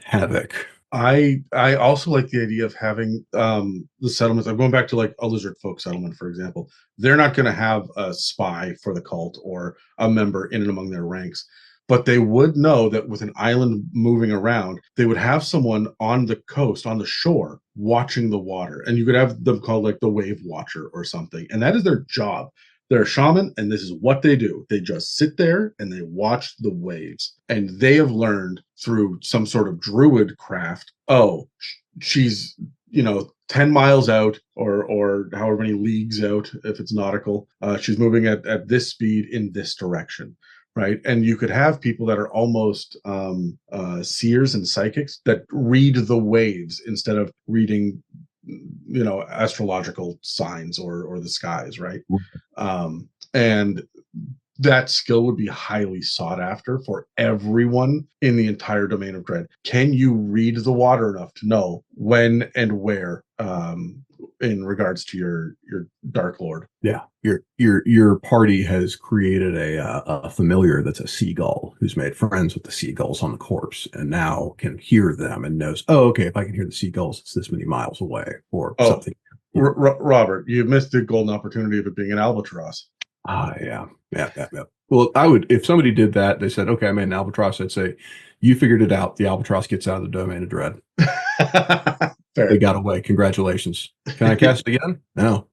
havoc. I also like the idea of having the settlements. I'm going back to like a lizard folk settlement, for example. They're not going to have a spy for the cult or a member in and among their ranks, but they would know that with an island moving around, they would have someone on the coast, on the shore, watching the water, and you could have them called like the wave watcher or something, and that is their job. They're a shaman, and this is what they do. They just sit there and they watch the waves. And they have learned through some sort of druid craft, oh, she's, 10 miles out, or however many leagues out, if it's nautical. She's moving at this speed in this direction. Right. And you could have people that are almost seers and psychics that read the waves instead of reading astrological signs or the skies, right? And that skill would be highly sought after for everyone in the entire domain of dread. Can you read the water enough to know when and where, in regards to your Dark Lord? Yeah, your party has created a familiar that's a seagull who's made friends with the seagulls on the corpse, and now can hear them and knows, oh, okay, if I can hear the seagulls, it's this many miles away, or something. Robert, you missed the golden opportunity of it being an albatross. Yeah. Well, I would, if somebody did that, they said, okay, I made an albatross, I'd say, You figured it out. The albatross gets out of the domain of dread. They Fair. got away. Congratulations. Can I cast it again? No.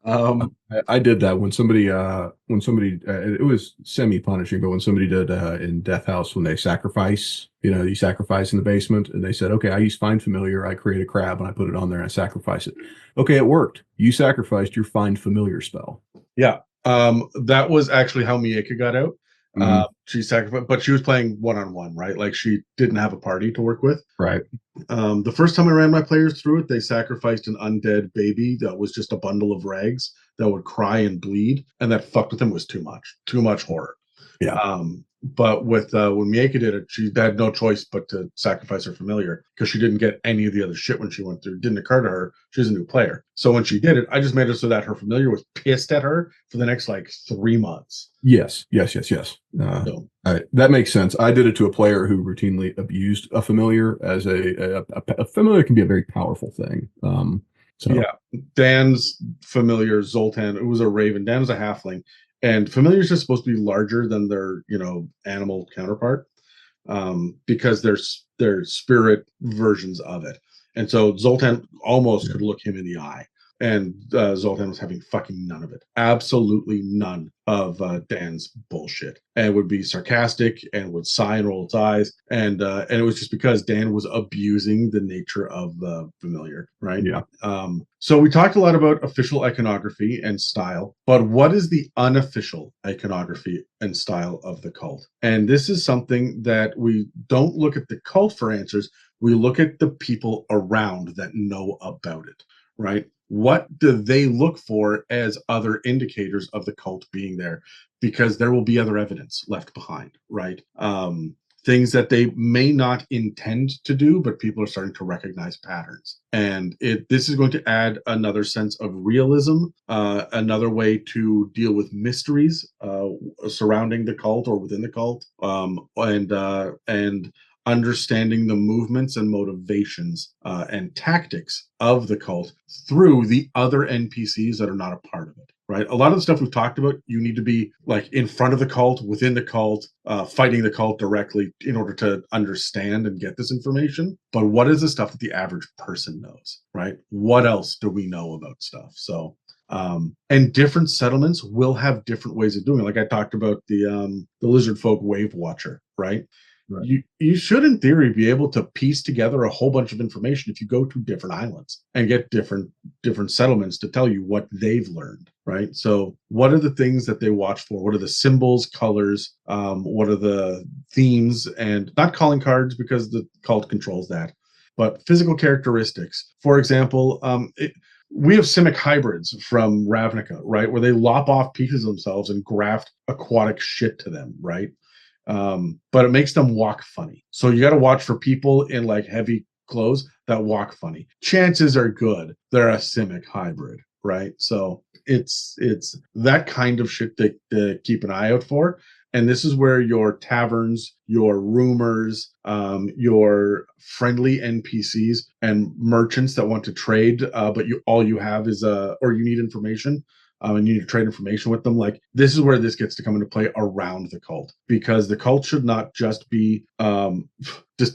Um, I did that when somebody it was semi-punishing, but when somebody did in Death House, when they sacrifice, you sacrifice in the basement, and they said, okay, I use Find Familiar, I create a crab and I put it on there and I sacrifice it. Okay, it worked. You sacrificed your Find Familiar spell. yeah. That was actually how Mieka got out. Mhm. She sacrificed, but she was playing one-on-one, right? Like she didn't have a party to work with. Right. The first time I ran my players through it, they sacrificed an undead baby that was just a bundle of rags that would cry and bleed, and that fucked with him was too much horror. Yeah. But with when Mieka did it, she had no choice but to sacrifice her familiar because she didn't get any of the other shit when she went through. It didn't occur to her. She's a new player. So when she did it, I just made it so that her familiar was pissed at her for the next like 3 months. Yes. So, That makes sense. I did it to a player who routinely abused a familiar as a familiar can be a very powerful thing. So yeah, Dan's familiar Zoltan, it was a raven. Dan was a halfling, and familiars are supposed to be larger than their animal counterpart, because they're spirit versions of it. And so Zoltan almost yeah. could look him in the eye, and Zoltan was having fucking none of it, absolutely none of Dan's bullshit, and would be sarcastic and would sigh and roll its eyes, and it was just because Dan was abusing the nature of the familiar, right? Yeah. So we talked a lot about official iconography and style, but what is the unofficial iconography and style of the cult? And this is something that we don't look at the cult for answers. We look at the people around that know about it, right? What do they look for as other indicators of the cult being there? Because there will be other evidence left behind, right? Things that they may not intend to do, but people are starting to recognize patterns. And this is going to add another sense of realism, another way to deal with mysteries surrounding the cult or within the cult, and understanding the movements and motivations and tactics of the cult through the other NPCs that are not a part of it. Right. A lot of the stuff we've talked about, you need to be like in front of the cult, within the cult, fighting the cult directly in order to understand and get this information. But what is the stuff that the average person knows? Right. What else do we know about stuff? So, and different settlements will have different ways of doing it. Like I talked about the lizard folk wave watcher, right? Right. You should, in theory, be able to piece together a whole bunch of information if you go to different islands and get different settlements to tell you what they've learned, right? So what are the things that they watch for? What are the symbols, colors? What are the themes? And not calling cards, because the cult controls that, but physical characteristics. For example, we have simic hybrids from Ravnica, right, where they lop off pieces of themselves and graft aquatic shit to them, right? But it makes them walk funny. So you got to watch for people in like heavy clothes that walk funny. Chances are good they're a simic hybrid, right? So it's that kind of shit to keep an eye out for. And this is where your taverns, your rumors, your friendly NPCs and merchants that want to trade, but all you have is or you need information, and you need to trade information with them. Like this is where this gets to come into play around the cult, because the cult should not just be,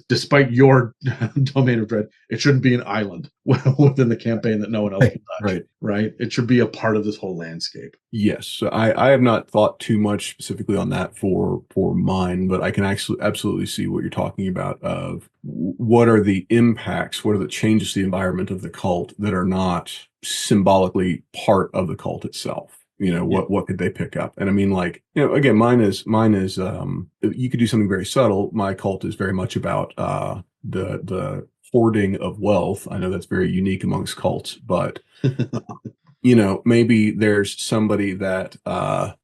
despite your domain of dread, it shouldn't be an island within the campaign that no one else can touch. Right? It should be a part of this whole landscape. Yes, so I have not thought too much specifically on that for mine, but I can actually absolutely see what you're talking about of what are the impacts, what are the changes to the environment of the cult that are not symbolically part of the cult itself. What could they pick up? And I mean, like, again, mine is you could do something very subtle. My cult is very much about the hoarding of wealth. I know that's very unique amongst cults, but maybe there's somebody that,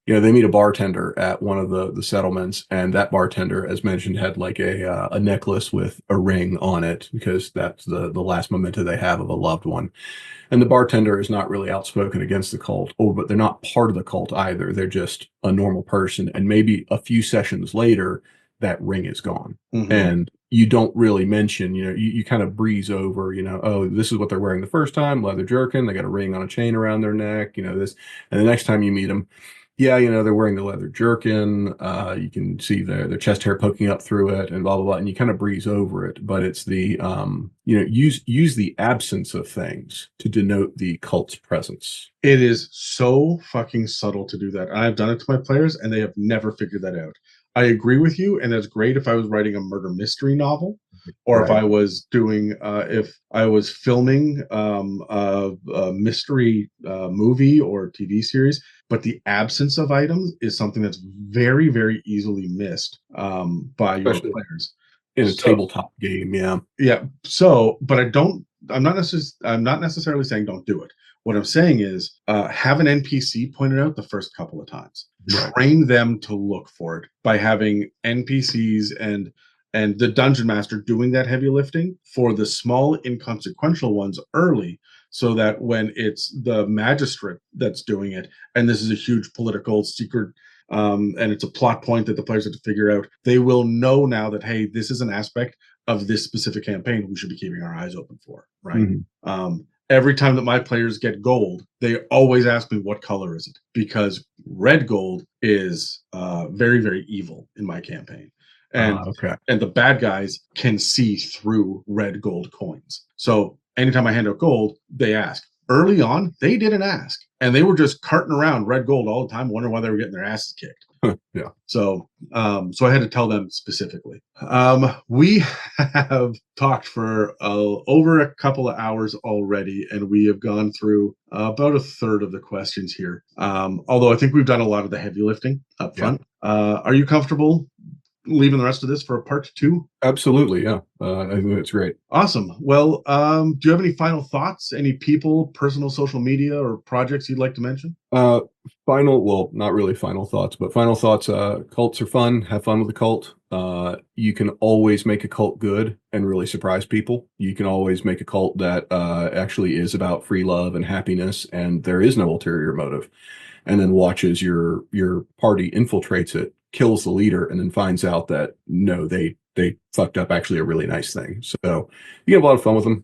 they meet a bartender at one of the settlements, and that bartender, as mentioned, had like a necklace with a ring on it because that's the last memento they have of a loved one. And the bartender is not really outspoken against the cult, but they're not part of the cult either. They're just a normal person. And maybe a few sessions later, that ring is gone. Mm-hmm. And you don't really mention, you kind of breeze over, oh, this is what they're wearing the first time, leather jerkin, they got a ring on a chain around their neck, this. And the next time you meet them, Yeah, they're wearing the leather jerkin. You can see their chest hair poking up through it, and blah blah blah. And you kind of breeze over it, but it's the use the absence of things to denote the cult's presence. It is so fucking subtle to do that. I've done it to my players, and they have never figured that out. I agree with you, and that's great if I was writing a murder mystery novel, or Right. if I was filming a mystery movie or TV series. But the absence of items is something that's very, very easily missed by your Especially players. in a So tabletop game. Yeah. yeah. So, but I don't. I'm not necessarily saying don't do it. What I'm saying is have an NPC pointed out the first couple of times. Right. Train them to look for it by having NPCs and the dungeon master doing that heavy lifting for the small inconsequential ones early, so that when it's the magistrate that's doing it, and this is a huge political secret, and it's a plot point that the players have to figure out, they will know now that, hey, this is an aspect of this specific campaign we should be keeping our eyes open for, right? Mhm. Every time that my players get gold, they always ask me what color is it, because red gold is very, very evil in my campaign, and Okay. the bad guys can see through red gold coins. So anytime I hand out gold, they ask. Early on, they didn't ask, and they were just carting around red gold all the time, wondering why they were getting their asses kicked. Yeah. So, so I had to tell them specifically. We have talked for over a couple of hours already, and we have gone through about a third of the questions here. Although I think we've done a lot of the heavy lifting up Yeah. front. Are you comfortable leaving the rest of this for a part two? Absolutely. Yeah. I think that's great. Awesome. Well, do you have any final thoughts? Any people, personal social media, or projects you'd like to mention? Well, not really final thoughts, but final thoughts. Cults are fun. Have fun with the cult. You can always make a cult good and really surprise people. You can always make a cult that actually is about free love and happiness, and there is no ulterior motive. And then watches your party infiltrates it, kills the leader, and then finds out that no, they fucked up actually a really nice thing. So you get a lot of fun with them.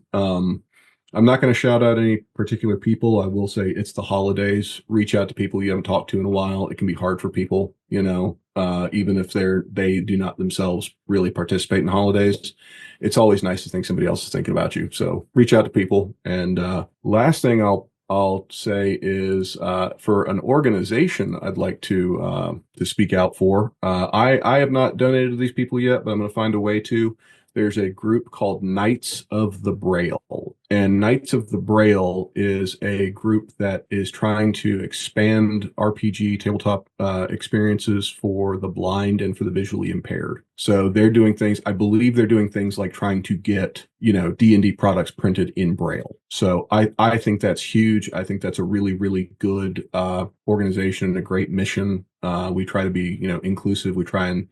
I'm not going to shout out any particular people. I will say it's the holidays. Reach out to people you haven't talked to in a while. It can be hard for people, even if they do not themselves really participate in holidays. It's always nice to think somebody else is thinking about you. So reach out to people. And last thing I'll say is for an organization I'd like to speak out for. I have not donated to these people yet, but I'm going to find a way to. There's a group called Knights of the Braille, and Knights of the Braille is a group that is trying to expand RPG tabletop experiences for the blind and for the visually impaired. So they're doing things, I believe they're doing things like trying to get, D&D products printed in Braille. So I think that's huge. I think that's a really, really good organization and a great mission. We try to be, inclusive. We try and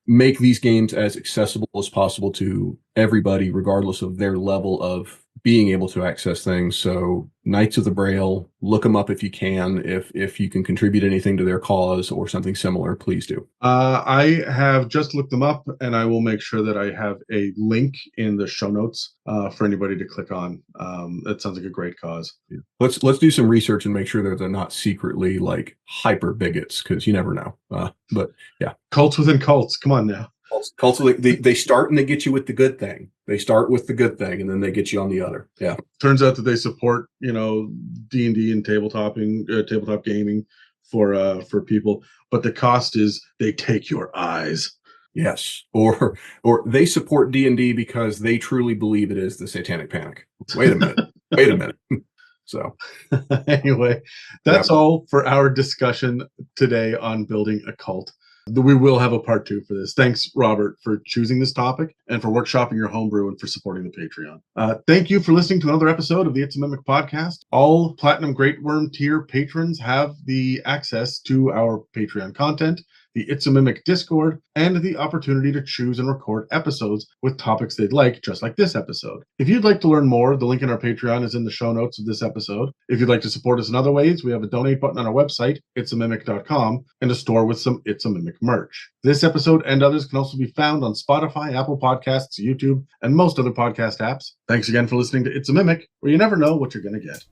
make these games as accessible as possible to everybody, regardless of their level of being able to access things. So Knights of the Braille, look them up if you can. If you can contribute anything to their cause or something similar, please do. I have just looked them up, and I will make sure that I have a link in the show notes for anybody to click on. That sounds like a great cause. Yeah. Let's do some research and make sure that they're not secretly like hyper bigots, because you never know. But yeah, Cults within cults. Come on now. cults they start and they get you with the good thing. They start with the good thing and then they get you on the other. Yeah. Turns out that they support, D&D and tabletop gaming for people, but the cost is they take your eyes. Yes. Or they support D&D because they truly believe it is the Satanic Panic. Wait a minute. Wait a minute. So Anyway, that's all for our discussion today on building a cult. We will have a part two for this. Thanks, Robert, for choosing this topic and for workshopping your homebrew and for supporting the Patreon. Thank you for listening to another episode of the It's a Mimic podcast. All Platinum Great Worm tier patrons have the access to our Patreon content, the It's a Mimic Discord, and the opportunity to choose and record episodes with topics they'd like, just like this episode. If you'd like to learn more, the link in our Patreon is in the show notes of this episode. If you'd like to support us in other ways, we have a donate button on our website, itsamimic.com, and a store with some It's a Mimic merch. This episode and others can also be found on Spotify, Apple Podcasts, YouTube, and most other podcast apps. Thanks again for listening to It's a Mimic, where you never know what you're going to get.